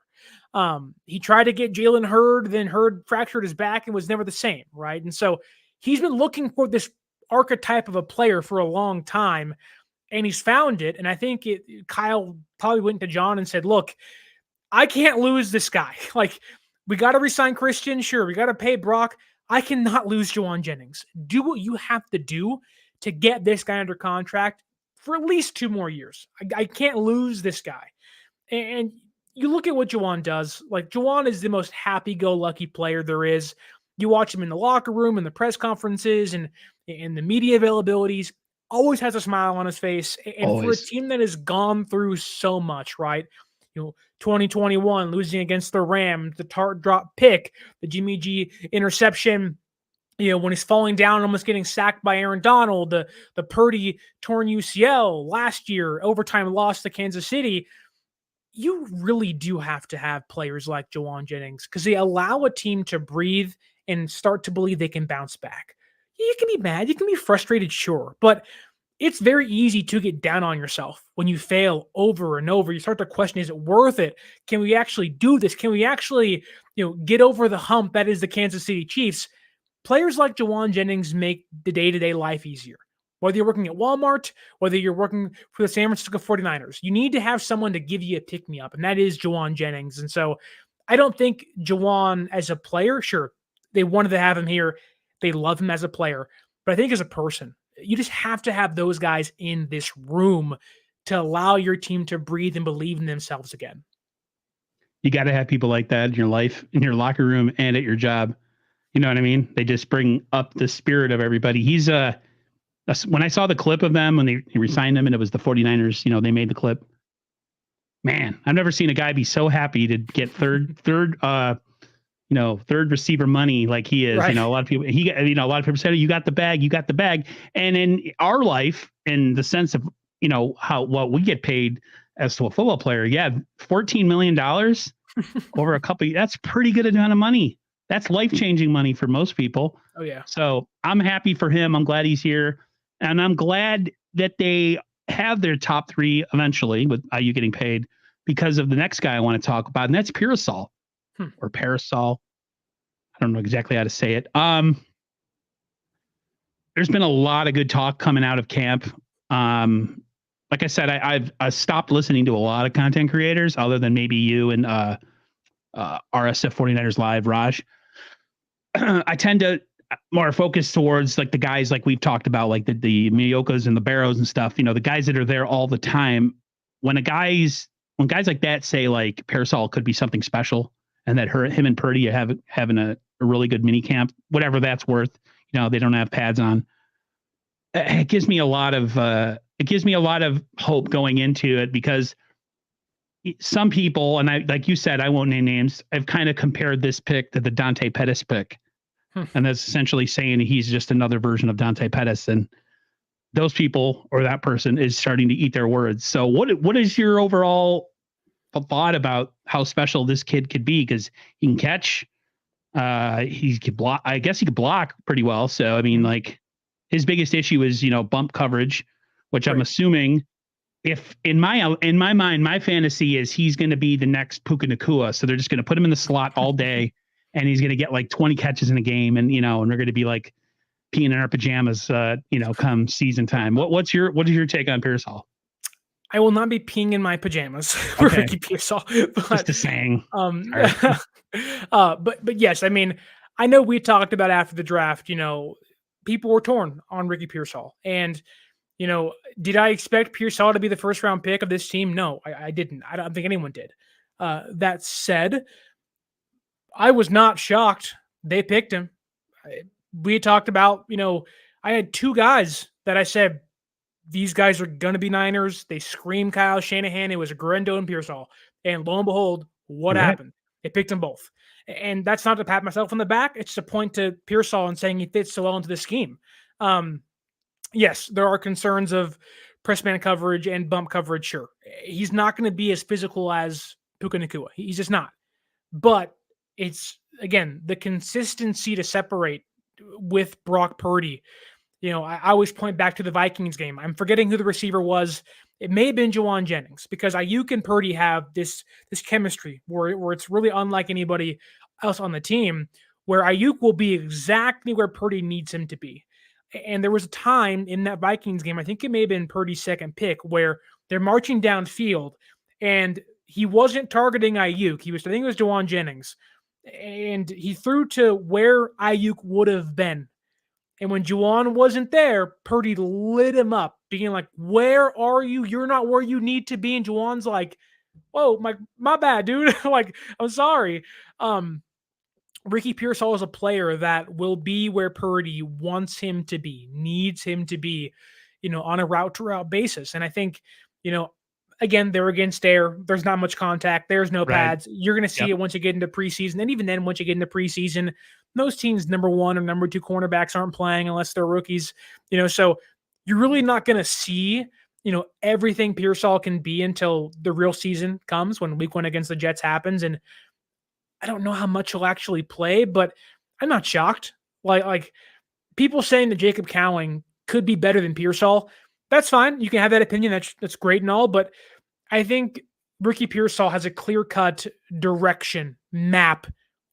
He tried to get Jalen Hurd, then Hurd fractured his back and was never the same, right? And so he's been looking for this archetype of a player for a long time, and he's found it. And I think Kyle probably went to John and said, look, I can't lose this guy. Like, we got to resign Christian. Sure, we got to pay Brock. I cannot lose Juwan Jennings. Do what you have to do to get this guy under contract for at least 2 more years. I can't lose this guy. And you look at what Juwan does. Like, Juwan is the most happy-go-lucky player there is. You watch him in the locker room, in the press conferences, and in the media availabilities. Always has a smile on his face. And always. For a team that has gone through so much, right? 2021, losing against the Rams, the Tart drop pick, the Jimmy G interception, when he's falling down, almost getting sacked by Aaron Donald, the Purdy torn UCL last year, overtime loss to Kansas City. You really do have to have players like Juwan Jennings because they allow a team to breathe and start to believe they can bounce back. You can be mad, you can be frustrated, sure, but it's very easy to get down on yourself when you fail over and over. You start to question, is it worth it? Can we actually do this? Can we actually, get over the hump that is the Kansas City Chiefs? Players like Juwan Jennings make the day-to-day life easier. Whether you're working at Walmart, whether you're working for the San Francisco 49ers, you need to have someone to give you a pick-me-up, and that is Juwan Jennings. And so I don't think Juwan as a player, sure, they wanted to have him here. They love him as a player. But I think as a person, you just have to have those guys in this room to allow your team to breathe and believe in themselves again. You got to have people like that in your life, in your locker room, and at your job. You know what I mean? They just bring up the spirit of everybody. He's when I saw the clip of them when he re-signed him and it was the 49ers, they made the clip. Man, I've never seen a guy be so happy to get third receiver money like he is. Right. A lot of people, a lot of people said, you got the bag. And in our life, in the sense of, what we get paid as to a football player, $14 million over a couple, that's pretty good amount of money. That's life-changing money for most people. Oh yeah. So I'm happy for him. I'm glad he's here. And I'm glad that they have their top 3 eventually with Aiyuk getting paid because of the next guy I want to talk about. And that's Pearsall. Or Parasol. I don't know exactly how to say it. There's been a lot of good talk coming out of camp. Like I said, I've stopped listening to a lot of content creators other than maybe you and RSF 49ers Live, Raj. I tend to more focus towards like the guys like we've talked about, like the Miyokas and the Barrows and stuff, the guys that are there all the time. When guys like that say like Parasol could be something special, and that him and Purdy are having a really good mini camp, whatever that's worth. They don't have pads on. It gives me a lot of hope going into it because some people, and I, like you said, I won't name names, I've kind of compared this pick to the Dante Pettis pick. And that's essentially saying he's just another version of Dante Pettis. And those people or that person is starting to eat their words. So what is your overall thought about how special this kid could be? Because he can catch, he could block. I guess he could block pretty well. So, I mean, like his biggest issue is, bump coverage, which I'm assuming if in my mind, my fantasy is he's going to be the next Puka Nacua. So they're just going to put him in the slot all day and he's going to get like 20 catches in a game. And, and they're going to be like peeing in our pajamas, come season time. What is your take on Pearsall? I will not be peeing in my pajamas for Ricky Pearsall. Just a saying. But yes, I mean, I know we talked about after the draft, people were torn on Ricky Pearsall. And, did I expect Pearsall to be the first round pick of this team? No, I didn't. I don't think anyone did. That said, I was not shocked they picked him. We talked about, I had 2 guys that I said, these guys are going to be Niners. They scream Kyle Shanahan. It was Guerendo and Pearsall. And lo and behold, what happened? They picked them both. And that's not to pat myself on the back. It's to point to Pearsall and saying he fits so well into the scheme. Yes, there are concerns of press man coverage and bump coverage. Sure, he's not going to be as physical as Puka Nakua. He's just not. But it's again the consistency to separate with Brock Purdy. I always point back to the Vikings game. I'm forgetting who the receiver was. It may have been Jawan Jennings because Aiyuk and Purdy have this chemistry where it's really unlike anybody else on the team. Where Aiyuk will be exactly where Purdy needs him to be. And there was a time in that Vikings game, I think it may have been Purdy's second pick, where they're marching downfield and he wasn't targeting Aiyuk. I think it was Jawan Jennings. And he threw to where Aiyuk would have been. And when Juwan wasn't there, Purdy lit him up, being like, "Where are you? You're not where you need to be." And Juwan's like, "Whoa, my bad, dude. Like, I'm sorry." Ricky Pearsall is a player that will be where Purdy wants him to be, needs him to be, on a route to route basis. And I think, you know, again, they're against air. There's not much contact. There's no Right. pads. You're going to see Yep. it once you get into preseason. And even then, once you get into preseason, those teams' number one or number two cornerbacks aren't playing unless they're rookies, so you're really not going to see, everything Pearsall can be until the real season comes when week one against the Jets happens. And I don't know how much he'll actually play, but I'm not shocked. Like people saying that Jacob Cowing could be better than Pearsall. That's fine. You can have that opinion. That's great and all, but I think Ricky Pearsall has a clear-cut direction map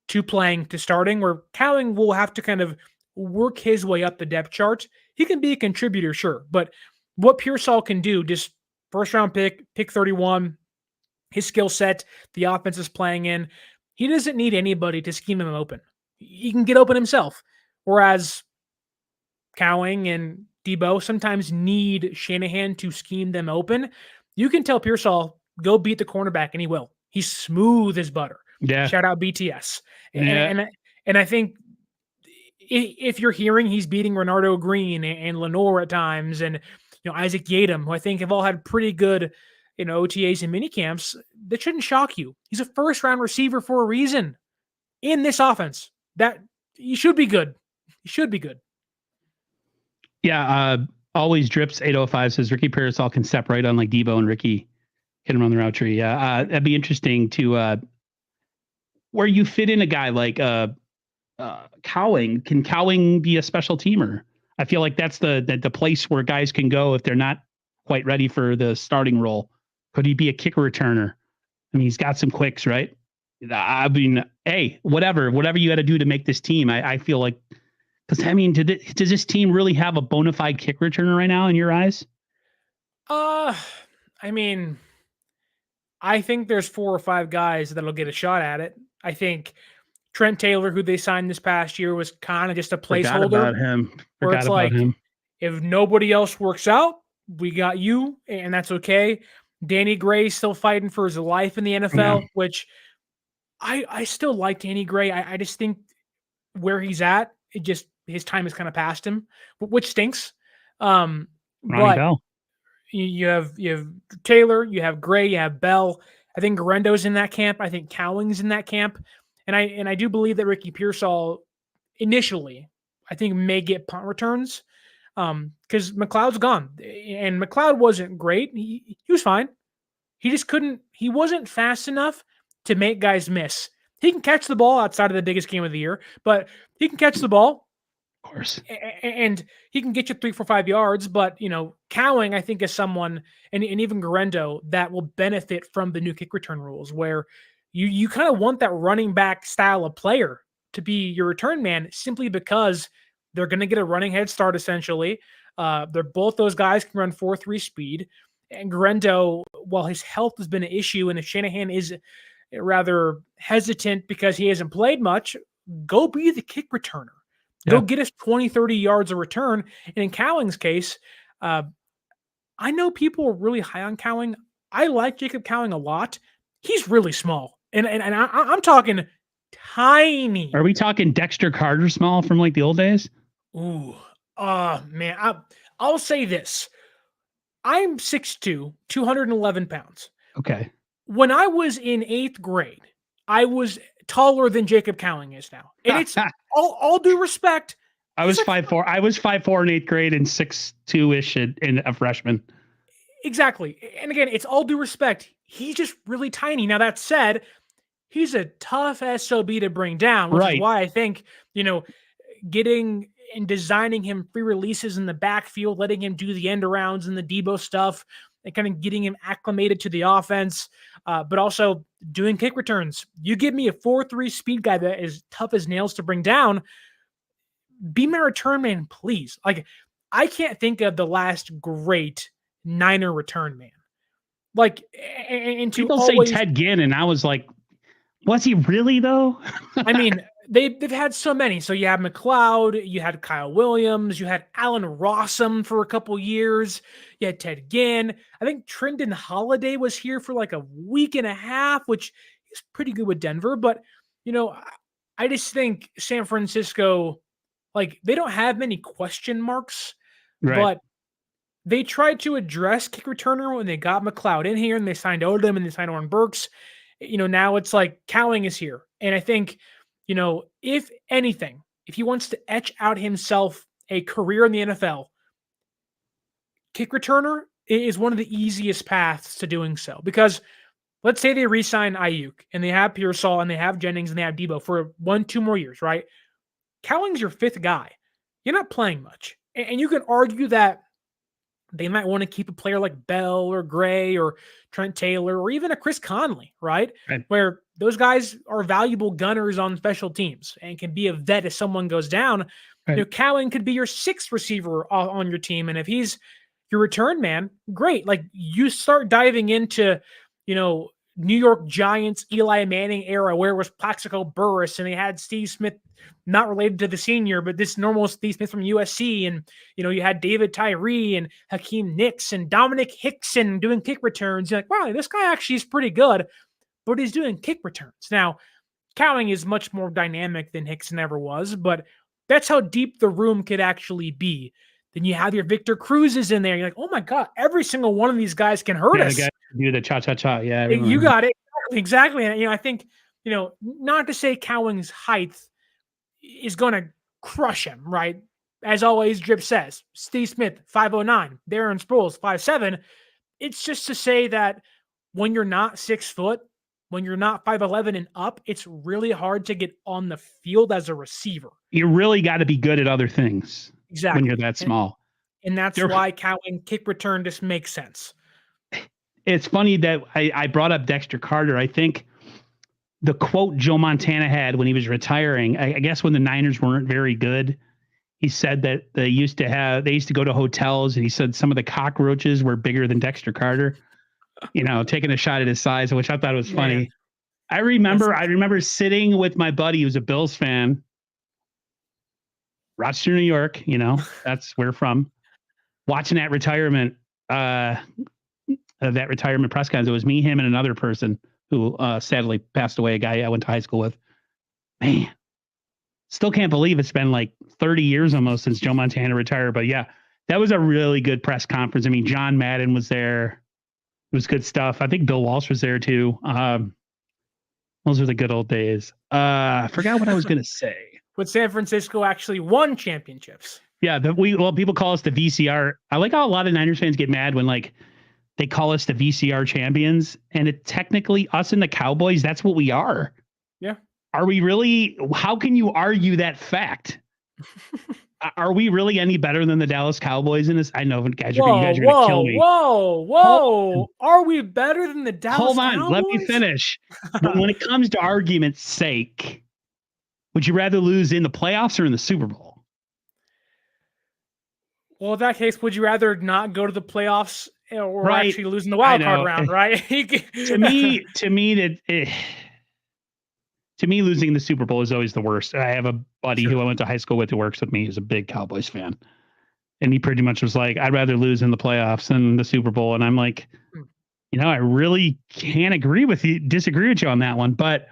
to playing to starting, where Cowing will have to kind of work his way up the depth chart. He can be a contributor, sure, but what Pearsall can do, just first round pick 31, his skill set, the offense is playing in, he doesn't need anybody to scheme him open. He can get open himself. Whereas Cowing and Debo sometimes need Shanahan to scheme them open. You can tell Pearsall, go beat the cornerback, and he will. He's smooth as butter. Yeah. Shout out BTS. Yeah. And I think if you're hearing he's beating Renardo Green and Lenore at times, and Isaac Yadam, who I think have all had pretty good OTAs and mini camps, that shouldn't shock you. He's a first round receiver for a reason in this offense. That he should be good. He should be good. Yeah. Always drips 805 says Ricky Pearsall can separate unlike Debo and Ricky hit him on the route tree. Yeah. That'd be interesting to where you fit in a guy like Cowing. Can Cowing be a special teamer? I feel like that's the place where guys can go if they're not quite ready for the starting role. Could he be a kicker returner? I mean, he's got some quicks, right? I mean, hey, whatever you got to do to make this team. I feel like, because I mean, does this team really have a bona fide kick returner right now in your eyes? I mean, I think there's 4 or 5 guys that'll get a shot at it. I think Trent Taylor, who they signed this past year, was kind of just a placeholder. Forgot about him. Where it's like, if nobody else works out, we got you, and that's okay. Danny Gray's still fighting for his life in the NFL, which I still like Danny Gray. I just think where he's at, his time has kind of passed him, which stinks. Ronnie But Bell. you have Taylor, you have Gray, you have Bell. I think Garendo's in that camp. I think Cowing's in that camp. And I do believe that Ricky Pearsall initially, I think, may get punt returns because McLeod's gone. And McLeod wasn't great. He was fine. He just couldn't, he wasn't fast enough to make guys miss. He can catch the ball outside of the biggest game of the year, but he can catch the ball. Of course. And he can get you 3, 4, 5 yards. But, Cowing, I think, is someone, and even Garendo, that will benefit from the new kick return rules where you kind of want that running back style of player to be your return man simply because they're going to get a running head start, essentially. They're both those guys can run 4.3 speed. And Garendo, while his health has been an issue, and if Shanahan is rather hesitant because he hasn't played much, go be the kick returner. Go get us 20, 30 yards of return. And in Cowing's case, I know people are really high on Cowing. I like Jacob Cowing a lot. He's really small. And I'm talking tiny. Are we talking Dexter Carter small from like the old days? Ooh. Man. I'll say this. I'm 6'2", 211 pounds. Okay. When I was in 8th grade, I was taller than Jacob Cowing is now. And it's all due respect. I was 5'4". I was 5'4" in 8th grade and 6'2" in a freshman. Exactly. And again, it's all due respect. He's just really tiny. Now, that said, he's a tough SOB to bring down, which is Right. why I think, getting and designing him free releases in the backfield, letting him do the end arounds and the Debo stuff, and kind of getting him acclimated to the offense, but also doing kick returns. You give me a 4.3 speed guy that is tough as nails to bring down, be my return man, please. Like, I can't think of the last great Niner return man. Like, and to People say always, Ted Ginn, and I was like, was he really though? I mean, they've had so many. So you had McLeod, you had Kyle Williams, you had Allen Rossum for a couple years, you had Ted Ginn. I think Trendon Holiday was here for like a week and a half, which is pretty good with Denver. But I just think San Francisco, like, they don't have many question marks, Right. but they tried to address kick returner when they got McLeod in here and they signed Odom and they signed Oren Burks. Now it's like Cowing is here. And I think, if anything, if he wants to etch out himself a career in the NFL, kick returner is one of the easiest paths to doing so. Because let's say they re-sign Aiyuk and they have Pearsall and they have Jennings and they have Debo for 1-2 more years, right? Cowing's your fifth guy. You're not playing much. And you can argue that they might want to keep a player like Bell or Gray or Trent Taylor or even a Chris Conley, right? Where those guys are valuable gunners on special teams and can be a vet if someone goes down. Right. Cowan could be your sixth receiver on your team. And if he's your return man, great. Like, you start diving into, New York Giants, Eli Manning era, where it was Plaxico Burress and they had Steve Smith, not related to the senior, but this normal Steve Smith from USC. And, you had David Tyree and Hakeem Nicks and Dominic Hickson doing kick returns. You're like, wow, this guy actually is pretty good, but he's doing kick returns. Now, Cowing is much more dynamic than Hickson ever was, but that's how deep the room could actually be. Then you have your Victor Cruzes in there. You're like, oh my God, every single one of these guys can hurt us. The guy do the cha-cha-cha. Yeah. You got it. Exactly. And, I think, not to say Cowing's height is going to crush him, right? As always, Drip says, Steve Smith, 5'09", Darren Sproles, 5'7". It's just to say that when you're not 6 foot, when you're not 5'11" and up, it's really hard to get on the field as a receiver. You really got to be good at other things. Exactly. When you're that small. And that's why Cowing kick return just makes sense. It's funny that I brought up Dexter Carter. I think the quote Joe Montana had when he was retiring, I guess when the Niners weren't very good, he said that they used to go to hotels and he said some of the cockroaches were bigger than Dexter Carter, taking a shot at his size, which I thought was funny. Man. I remember sitting with my buddy who's a Bills fan, Rochester, New York, that's where we're from, watching that retirement press conference. It was me, him, and another person who sadly passed away, a guy I went to high school with. Man, still can't believe it's been like 30 years almost since Joe Montana retired. But yeah, that was a really good press conference. I mean, John Madden was there. It was good stuff. I think Bill Walsh was there too. Those are the good old days. I forgot what I was going to say. But San Francisco actually won championships. Yeah, people call us the VCR. I like how a lot of Niners fans get mad when they call us the VCR champions, and it technically us and the Cowboys, that's what we are. Yeah. Are we really? How can you argue that fact? Are we really any better than the Dallas Cowboys in this? I know, guys, you guys are going to kill me. Whoa. Are we better than the Dallas Cowboys? Hold on. Let me finish. When it comes to argument's sake, would you rather lose in the playoffs or in the Super Bowl? Well, in that case, would you rather not go to the playoffs or actually lose in the wild card round, right? to me, losing the Super Bowl is always the worst. I have a buddy who I went to high school with who works with me. He's a big Cowboys fan. And he pretty much was like, I'd rather lose in the playoffs than the Super Bowl. And I'm like, I really can't disagree with you on that one. But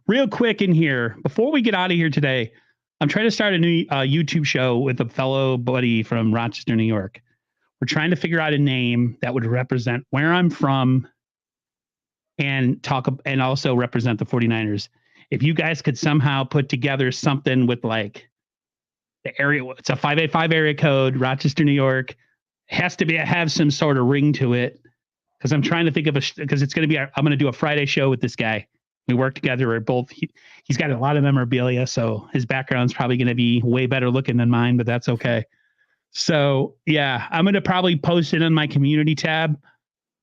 real quick in here, before we get out of here today, I'm trying to start a new YouTube show with a fellow buddy from Rochester, New York. We're trying to figure out a name that would represent where I'm from and also represent the 49ers. If you guys could somehow put together something with The area, it's a 585 area code, Rochester, New York. Has to have some sort of ring to it, because I'm trying to think of because it's going to be, I'm going to do a Friday show with this guy. We work together. We're both, he's got a lot of memorabilia, so his background's probably going to be way better looking than mine, but that's okay. So yeah, I'm going to probably post it on my community tab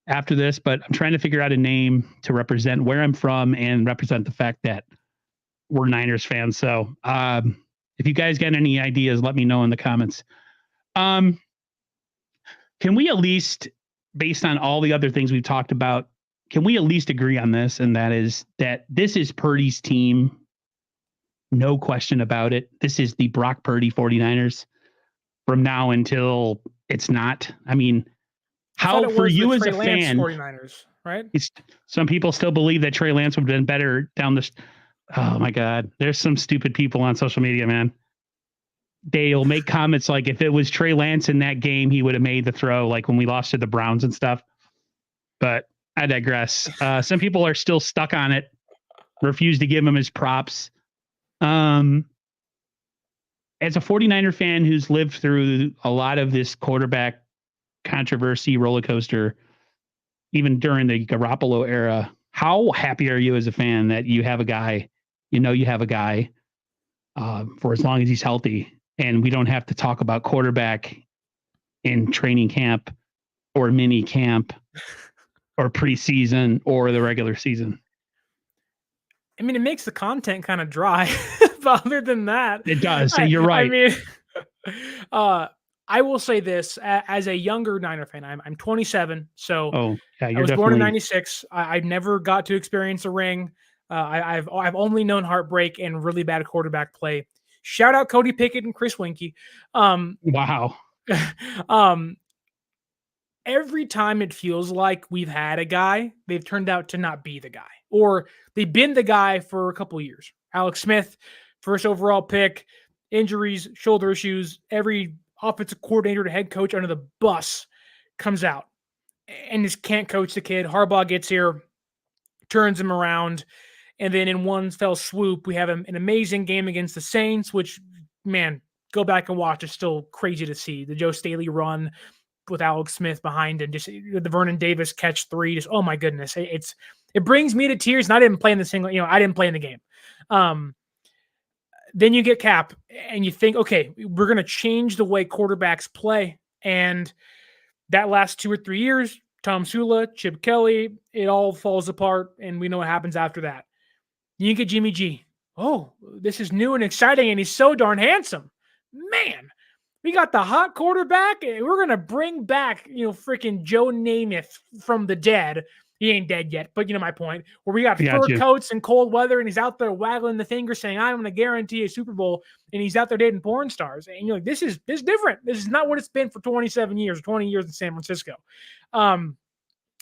after this, but I'm trying to figure out a name to represent where I'm from and represent the fact that we're Niners fans. So if you guys got any ideas, let me know in the comments. Can we at least, based on all the other things we've talked about, can we at least agree on this? And that is that this is Purdy's team. No question about it. This is the Brock Purdy 49ers from now until it's not. I mean, how for you as a fan, 49ers, right? Some people still believe that Trey Lance would have been better down the. Oh my God. There's some stupid people on social media, man. They'll make comments like if it was Trey Lance in that game, he would have made the throw, like when we lost to the Browns and stuff. But I digress. Some people are still stuck on it, refuse to give him his props. As a 49er fan who's lived through a lot of this quarterback controversy roller coaster, even during the Garoppolo era, how happy are you as a fan that you have a guy, for as long as he's healthy, and we don't have to talk about quarterback in training camp or mini camp or preseason or the regular season? I mean, it makes the content kind of dry, but other than that, it does. You're right. I mean, I will say this as a younger Niner fan. I'm 27, so yeah, I was born in '96. I never got to experience a ring. I've only known heartbreak and really bad quarterback play. Shout out Cody Pickett and Chris Winkie. Wow. Every time it feels like we've had a guy, they've turned out to not be the guy, or they've been the guy for a couple of years. Alex Smith, first overall pick, injuries, shoulder issues, every offensive coordinator to head coach under the bus comes out and just can't coach the kid. Harbaugh gets here, turns him around, and then in one fell swoop, we have an amazing game against the Saints, which, man, go back and watch. It's still crazy to see. The Joe Staley run with Alex Smith behind and just the Vernon Davis catch 3. Just, oh my goodness. It brings me to tears. And I didn't play in I didn't play in the game. Then you get Cap and you think, okay, we're going to change the way quarterbacks play. And that last 2 or 3 years, Tom Sula, Chip Kelly, it all falls apart. And we know what happens after that. You get Jimmy G. Oh, this is new and exciting. And he's so darn handsome, man. We got the hot quarterback, and we're going to bring back, freaking Joe Namath from the dead. He ain't dead yet, but you know my point. Where we got fur coats and cold weather, and he's out there waggling the finger saying, I'm going to guarantee a Super Bowl, and he's out there dating porn stars. And you're like, this is different. This is not what it's been for 27 years, 20 years in San Francisco. And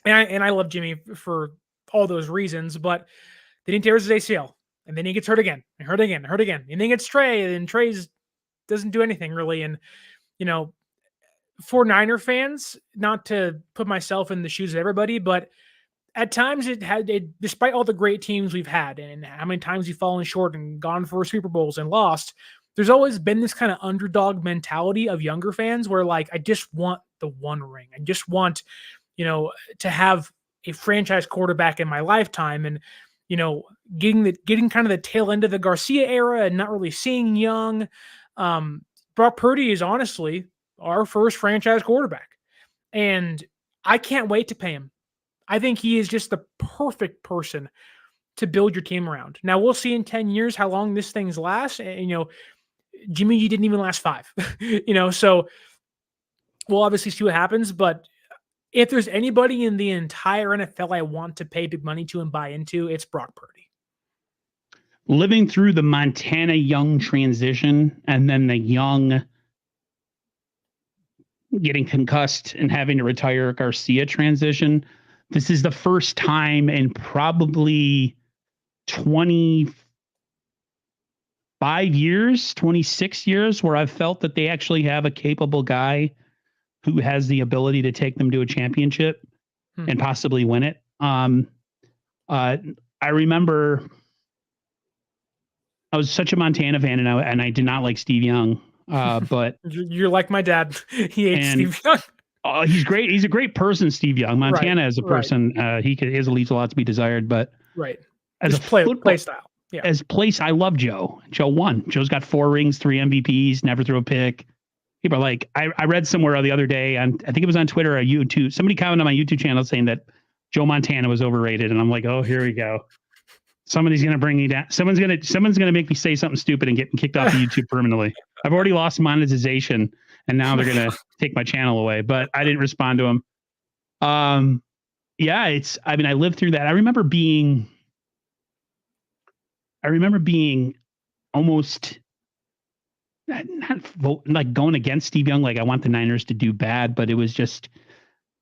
I love Jimmy for all those reasons, but then he tears his ACL, and then he gets hurt again, and hurt again, and hurt again. And then he gets Trey, and Trey's doesn't do anything really. And, for Niner fans, not to put myself in the shoes of everybody, but at times despite all the great teams we've had and how many times we've fallen short and gone for Super Bowls and lost, there's always been this kind of underdog mentality of younger fans where I just want the one ring. I just want, to have a franchise quarterback in my lifetime. And, getting kind of the tail end of the Garcia era and not really seeing young, Brock Purdy is honestly our first franchise quarterback, and I can't wait to pay him. I think he is just the perfect person to build your team around. Now we'll see in 10 years how long this thing's lasts. And, Jimmy G didn't even last 5, so we'll obviously see what happens. But if there's anybody in the entire NFL I want to pay big money to and buy into, it's Brock Purdy. Living through the Montana Young transition and then the Young getting concussed and having to retire Garcia transition, this is the first time in probably 25 years, 26 years where I've felt that they actually have a capable guy who has the ability to take them to a championship and possibly win it. I remember I was such a Montana fan, and I did not like Steve Young. But You're like my dad. He hates and Steve Young. he's great. He's a great person, Steve Young. Right, Montana as a right, person, his leaves a lot to be desired. But right. as a Just play football, style. Yeah. as place, I love Joe. Joe won. Joe's got 4 rings, 3 MVPs, never threw a pick. People are like, I read somewhere the other day on, I think it was on Twitter or YouTube. Somebody commented on my YouTube channel saying that Joe Montana was overrated, and I'm like, oh, here we go. Somebody's gonna bring me down. Someone's gonna make me say something stupid and get me kicked off of YouTube permanently. I've already lost monetization, and now they're gonna take my channel away. But I didn't respond to them. Yeah, it's. I mean, I lived through that. I remember being almost not like going against Steve Young. Like I want the Niners to do bad, but it was just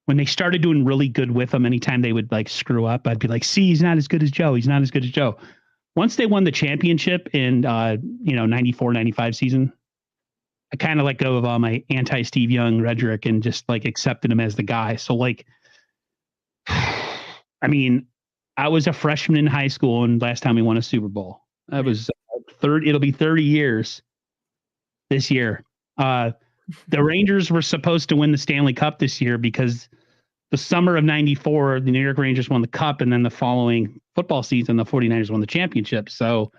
when they started doing really good with him. Anytime they would like screw up, I'd be like, "See, he's not as good as Joe. He's not as good as Joe." Once they won the championship in 94, 95 season, I kind of let go of all my anti Steve Young rhetoric and just like accepted him as the guy. So like, I mean, I was a freshman in high school, and last time we won a Super Bowl, I was 30. It'll be 30 years this year. The Rangers were supposed to win the Stanley Cup this year because the summer of 94, the New York Rangers won the cup, and then the following football season, the 49ers won the championship. So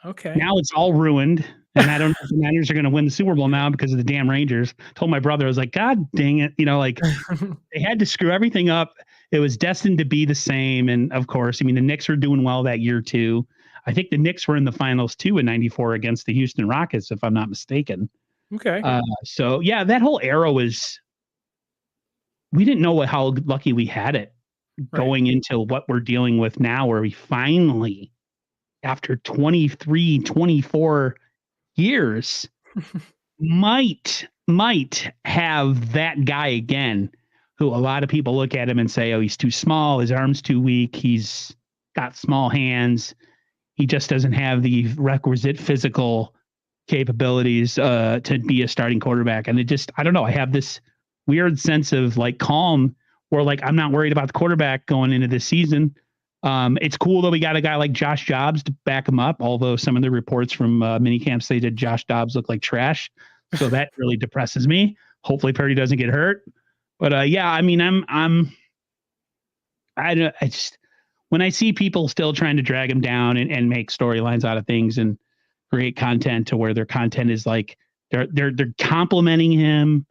Okay. now it's all ruined. And I don't know if the Niners are going to win the Super Bowl now because of the damn Rangers. Told my brother, I was like, God dang it. Like they had to screw everything up. It was destined to be the same. And of course, I mean, the Knicks were doing well that year too. I think the Knicks were in the finals too in 94 against the Houston Rockets, if I'm not mistaken. Okay. So yeah, that whole era was, we didn't know how lucky we had it going into what we're dealing with now, where we finally, after 23, 24 years, might have that guy again, who a lot of people look at him and say, oh, he's too small, his arm's too weak, he's got small hands, he just doesn't have the requisite physical capabilities to be a starting quarterback. And it just, I don't know, I have this weird sense of like calm where like I'm not worried about the quarterback going into this season. It's cool that we got a guy like Josh Dobbs to back him up, although some of the reports from minicamp say that Josh Dobbs looked like trash. So that really depresses me. Hopefully Purdy doesn't get hurt. But yeah, I mean, I just, when I see people still trying to drag him down and make storylines out of things and create content to where their content is like, they're complimenting him,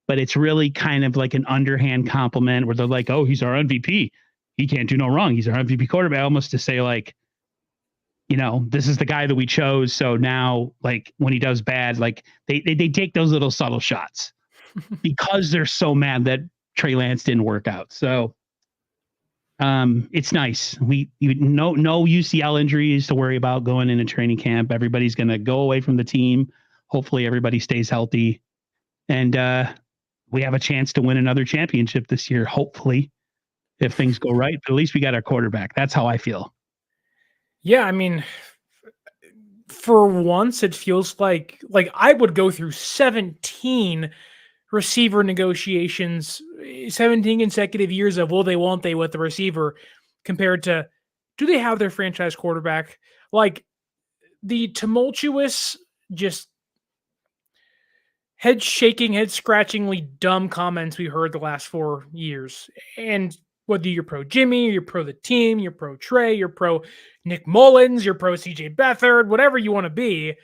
but it's really kind of like an underhand compliment where they're like, oh, he's our MVP. He can't do no wrong. He's our MVP quarterback, almost to say like, this is the guy that we chose. So now, like when he does bad, like they take those little subtle shots because they're so mad that Trey Lance didn't work out. So it's nice. No UCL injuries to worry about going into training camp. Everybody's going to go away from the team. Hopefully everybody stays healthy. And we have a chance to win another championship this year, hopefully, if things go right. But at least we got our quarterback. That's how I feel. Yeah, I mean, for once, it feels like I would go through 17 receiver negotiations, 17 consecutive years of will they, won't they with the receiver, compared to do they have their franchise quarterback? Like the tumultuous, just head shaking, head scratchingly dumb comments we heard the last 4 years. And whether you're pro Jimmy, you're pro the team, you're pro Trey, you're pro Nick Mullins, you're pro CJ Beathard, whatever you want to be,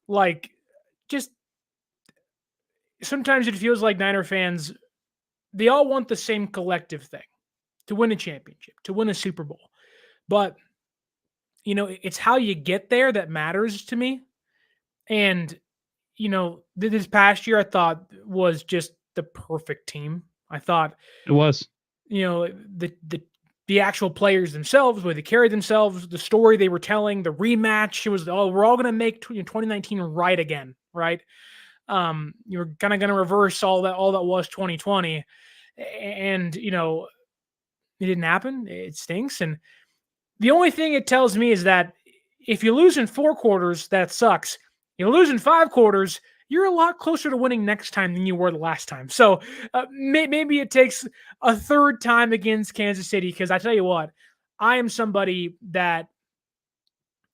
like just sometimes it feels like Niner fans, they all want the same collective thing, to win a championship, to win a Super Bowl. But, it's how you get there that matters to me. And, this past year I thought was just the perfect team. I thought it was, the actual players themselves, the way they carried themselves, the story they were telling, the rematch, it was, we're all going to make 2019 right again, right? You're kind of going to reverse all that was 2020. And, it didn't happen. It stinks. And the only thing it tells me is that if you lose in 4 quarters, that sucks. You lose in 5 quarters, you're a lot closer to winning next time than you were the last time. So maybe it takes a third time against Kansas City, because I tell you what, I am somebody that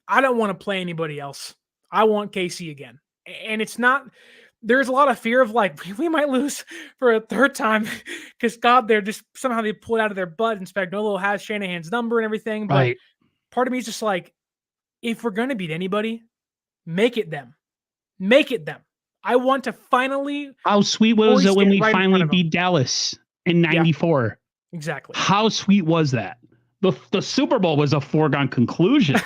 I don't want to play anybody else. I want KC again. And it's not, there's a lot of fear of like, we might lose for a third time because God, they're just somehow they pull it out of their butt and Spagnuolo has Shanahan's number and everything. But Right. part of me is just like, if we're going to beat anybody, make it them. Make it them. I want to finally How sweet was it hoist when it we right in finally front of them. beat Dallas in Yeah, '94? exactly. How sweet was that? The Super Bowl was a foregone conclusion.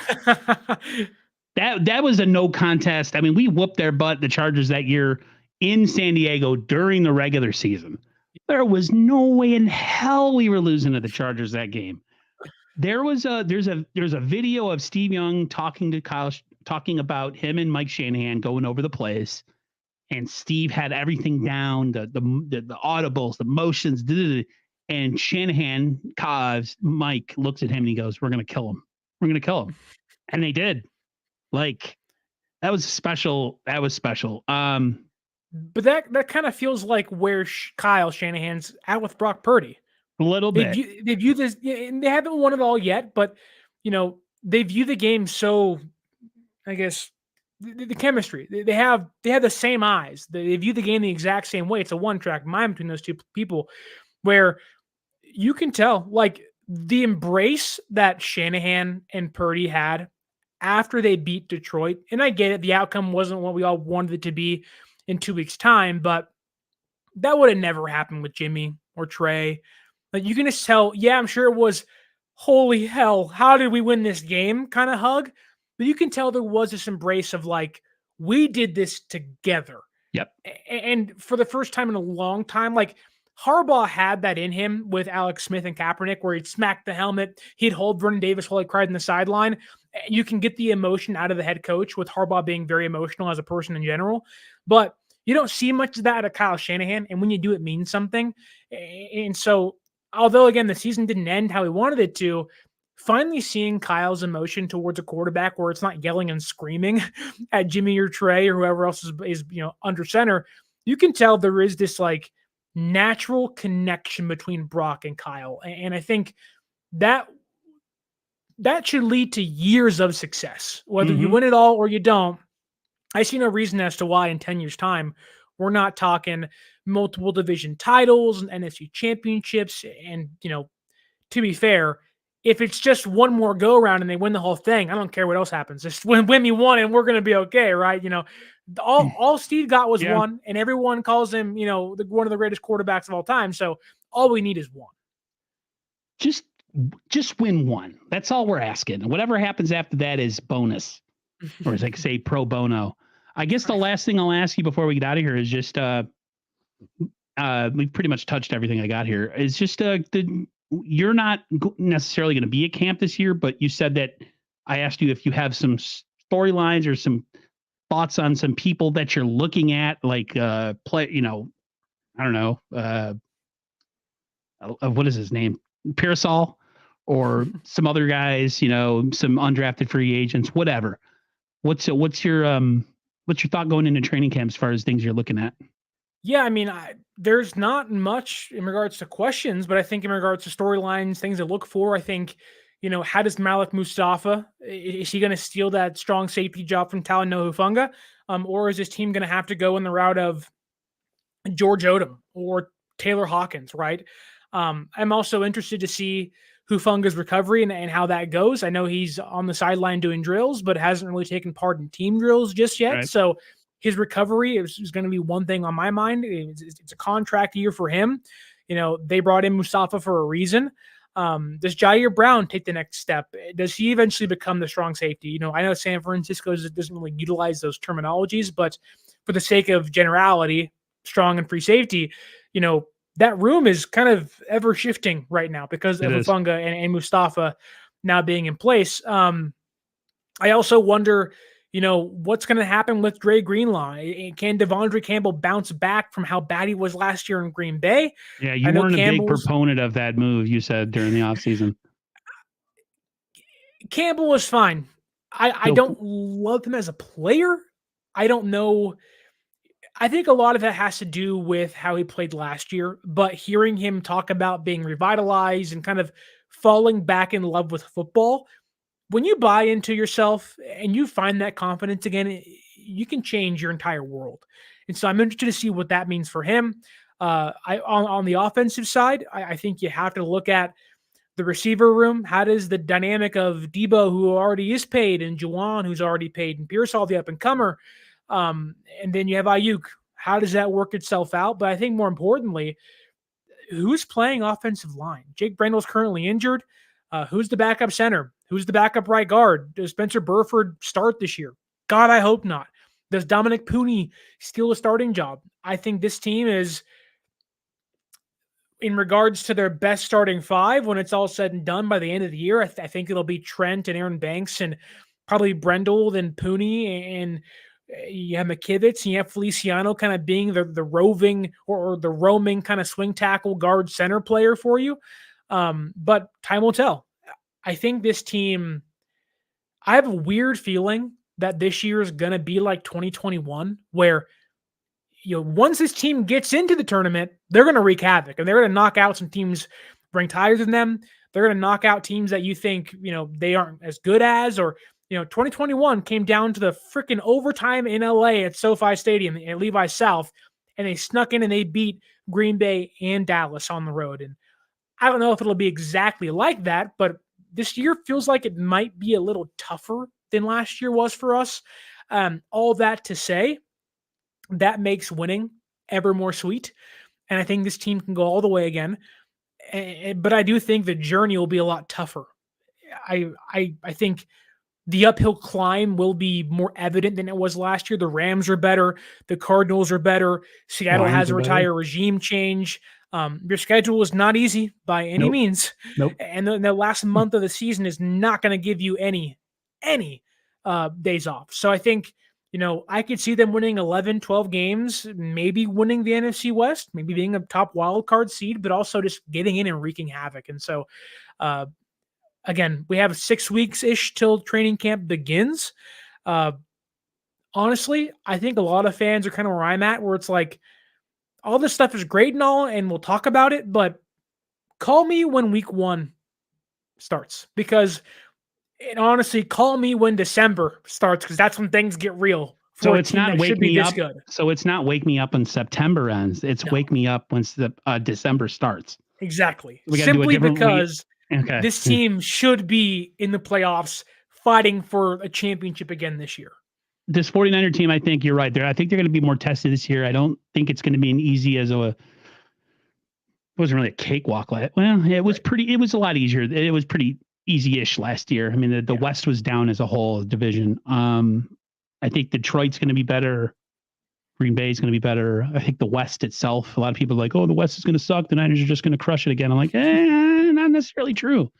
That was a no contest. I mean, we whooped their butt, the Chargers, that year in San Diego during the regular season. There was no way in hell we were losing to the Chargers that game. There's a video of Steve Young talking to Kyle, talking about him and Mike Shanahan going over the plays, and Steve had everything down, the audibles, the motions, and Shanahan, Mike looks at him and he goes, "We're gonna kill him. We're gonna kill him," and they did. Like, that was special. That was special. But that kind of feels like where Kyle Shanahan's at with Brock Purdy. A little bit. They view this, and they haven't won it all yet, but they view the game so, I guess, the chemistry. They have the same eyes. They view the game the exact same way. It's a one-track mind between those two people, where you can tell like the embrace that Shanahan and Purdy had after they beat Detroit. And I get it, the outcome wasn't what we all wanted it to be in 2 weeks' time, but that would have never happened with Jimmy or Trey. Like, you can just tell, yeah, I'm sure it was, holy hell, how did we win this game kind of hug. But you can tell there was this embrace of like, we did this together. Yep. And for the first time in a long time, like Harbaugh had that in him with Alex Smith and Kaepernick, where he'd smack the helmet, he'd hold Vernon Davis while he cried in the sideline. You can get the emotion out of the head coach with Harbaugh being very emotional as a person in general. But you don't see much of that out of Kyle Shanahan. And when you do, it means something. And so, although, again, the season didn't end how he wanted it to, finally seeing Kyle's emotion towards a quarterback where it's not yelling and screaming at Jimmy or Trey or whoever else is under center, you can tell there is this like natural connection between Brock and Kyle. And I think that should lead to years of success. Whether you win it all or you don't, I see no reason as to why in 10 years' time we're not talking multiple division titles and NFC championships. And, to be fair, if it's just one more go around and they win the whole thing, I don't care what else happens. Just win me one and we're going to be okay, right? All Steve got was one, and everyone calls him, one of the greatest quarterbacks of all time. So all we need is one. Just win one. That's all we're asking. Whatever happens after that is bonus, or as I say, pro bono. I guess the last thing I'll ask you before we get out of here is just, we've pretty much touched everything I got here. It's just, you're not necessarily going to be at camp this year, but you said that I asked you if you have some storylines or some thoughts on some people that you're looking at, like, I don't know, what is his name? Pearsall, or some other guys, some undrafted free agents, whatever. What's your thought going into training camp as far as things you're looking at? Yeah, I mean, there's not much in regards to questions, but I think in regards to storylines, things to look for, I think, how does Malik Mustafa, is he going to steal that strong safety job from Talanoa Hufanga? Or is this team going to have to go in the route of George Odom or Taylor Hawkins, right? I'm also interested to see Hufanga's recovery and how that goes. I know he's on the sideline doing drills, but hasn't really taken part in team drills just yet. Right. So his recovery is going to be one thing on my mind. It's a contract year for him. They brought in Mustafa for a reason. Does Jair Brown take the next step? Does he eventually become the strong safety? I know San Francisco doesn't really utilize those terminologies, but for the sake of generality, strong and free safety, that room is kind of ever shifting right now because of Hufanga and Mustafa now being in place. I also wonder, what's going to happen with Dre Greenlaw? Can Devondre Campbell bounce back from how bad he was last year in Green Bay? Yeah, you weren't a big proponent of that move, you said, during the offseason. Campbell was fine. I don't love him as a player. I don't know. I think a lot of it has to do with how he played last year, but hearing him talk about being revitalized and kind of falling back in love with football, when you buy into yourself and you find that confidence again, you can change your entire world. And so I'm interested to see what that means for him. On the offensive side, I think you have to look at the receiver room. How does the dynamic of Debo, who already is paid, and Juwan, who's already paid, and Pearsall, the up and comer, and then you have Aiyuk. How does that work itself out? But I think more importantly, who's playing offensive line? Jake Brendle's currently injured. Who's the backup center? Who's the backup right guard? Does Spencer Burford start this year? God, I hope not. Does Dominic Pooney steal a starting job? I think this team is, in regards to their best starting five, when it's all said and done by the end of the year, I think it'll be Trent and Aaron Banks and probably Brendel, then Pooney, and you have McKivitz, and you have Feliciano kind of being the roving or the roaming kind of swing tackle guard center player for you. But time will tell. I think this team, I have a weird feeling that this year is going to be like 2021, where once this team gets into the tournament, they're going to wreak havoc, and they're going to knock out some teams ranked higher than them. They're going to knock out teams that you think, they aren't as good as, or, 2021 came down to the freaking overtime in LA at SoFi Stadium at Levi South, and they snuck in and they beat Green Bay and Dallas on the road. And I don't know if it'll be exactly like that, but this year feels like it might be a little tougher than last year was for us. All that to say, that makes winning ever more sweet. And I think this team can go all the way again. But I do think the journey will be a lot tougher. I think the uphill climb will be more evident than it was last year. The Rams are better. The Cardinals are better. Seattle has a retire regime change. Your schedule is not easy by any means. Nope. And the last month of the season is not going to give you any days off. So I think, I could see them winning 11, 12 games, maybe winning the NFC West, maybe being a top wild card seed, but also just getting in and wreaking havoc. And so, again, we have 6 weeks-ish till training camp begins. Honestly, I think a lot of fans are kind of where I'm at, where it's like, all this stuff is great and all, and we'll talk about it, but call me when week 1 starts, because honestly, call me when December starts, because that's when things get real. So it's not wake me up. So it's not wake me up when September ends. It's wake me up once the December starts. Exactly. Simply because this team should be in the playoffs fighting for a championship again this year. This 49er team, I think you're right there. I think they're going to be more tested this year. I don't think it's going to be an easy it wasn't really a cakewalk. Well, it was pretty. It was a lot easier. It was pretty easy-ish last year. I mean, the West was down as a whole division. I think Detroit's going to be better. Green Bay is going to be better. I think the West itself, a lot of people are like, oh, the West is going to suck. The Niners are just going to crush it again. I'm like, not necessarily true.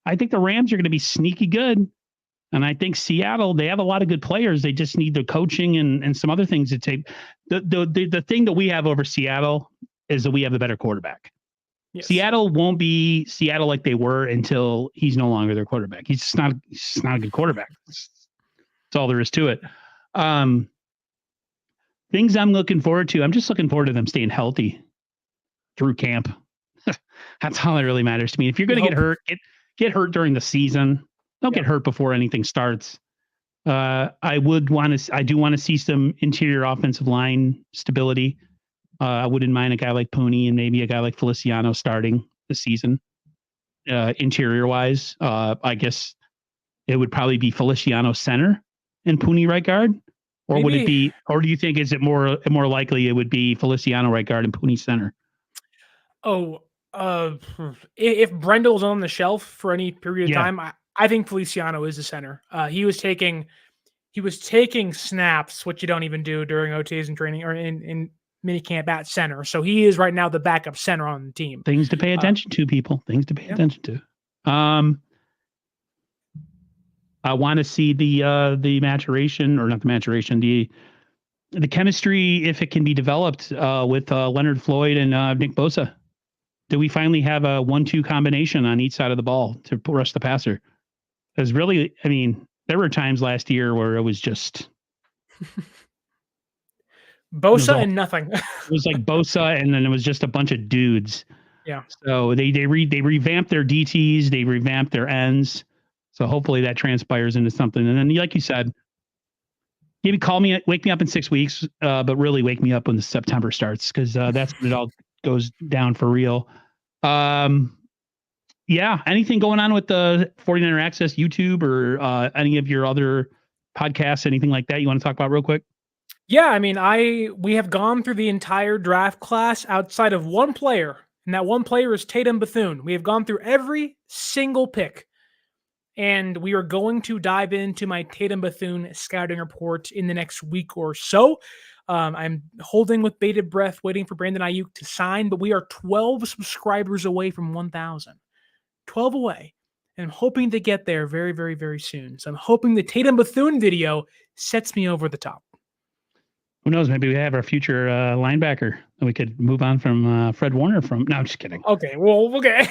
I think the Rams are going to be sneaky good. And I think Seattle, they have a lot of good players. They just need the coaching and some other things to take. The thing that we have over Seattle is that we have a better quarterback. Yes. Seattle won't be Seattle like they were until he's no longer their quarterback. He's just not a good quarterback. That's all there is to it. Things I'm looking forward to. I'm just looking forward to them staying healthy through camp. That's all that really matters to me. If you're going to get hurt, get hurt during the season. Don't get hurt before anything starts. I do want to see some interior offensive line stability. I wouldn't mind a guy like Pooney and maybe a guy like Feliciano starting the season. Interior wise, I guess it would probably be Feliciano center and Pooney right guard, or maybe. Would it be? Or do you think is it more likely it would be Feliciano right guard and Pooney center? If Brendel's on the shelf for any period of time, I think Feliciano is the center. He was taking snaps, which you don't even do during OTAs and training or in minicamp at center. So he is right now the backup center on the team. Things to pay attention to, people. Things to pay attention to. I want to see the maturation, or not the maturation, the chemistry, if it can be developed with Leonard Floyd and Nick Bosa. Do we finally have a 1-2 combination on each side of the ball to rush the passer? Because really, I mean, there were times last year where it was just Bosa and nothing. It was like Bosa, and then it was just a bunch of dudes. Yeah. So they revamped their DTs, they revamped their ends. So hopefully that transpires into something. And then, like you said, maybe wake me up in 6 weeks, but really wake me up when the September starts, because that's when it all goes down for real. Yeah. Anything going on with the 49er Access YouTube or any of your other podcasts, anything like that you want to talk about real quick? Yeah, I mean, we have gone through the entire draft class outside of one player, and that one player is Tatum Bethune. We have gone through every single pick, and we are going to dive into my Tatum Bethune scouting report in the next week or so. I'm holding with bated breath, waiting for Brandon Aiyuk to sign, but we are 12 subscribers away from 1,000. 12 away. And I'm hoping to get there very, very, very soon. So I'm hoping the Tatum Bethune video sets me over the top. Who knows? Maybe we have our future linebacker, and we could move on from Fred Warner. No, I'm just kidding. Okay, well, okay.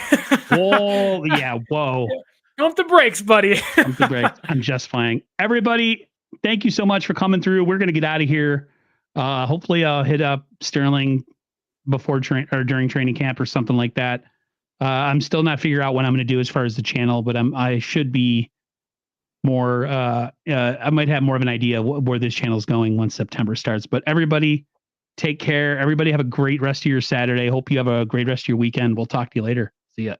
Whoa, yeah, whoa. Pump the brakes, buddy. Pump the brakes. I'm just flying. Everybody, thank you so much for coming through. We're going to get out of here. Hopefully, I'll hit up Sterling before or during training camp or something like that. I'm still not figuring out what I'm going to do as far as the channel, but I should be more. I might have more of an idea where this channel is going once September starts. But everybody, take care. Everybody have a great rest of your Saturday. Hope you have a great rest of your weekend. We'll talk to you later. See ya.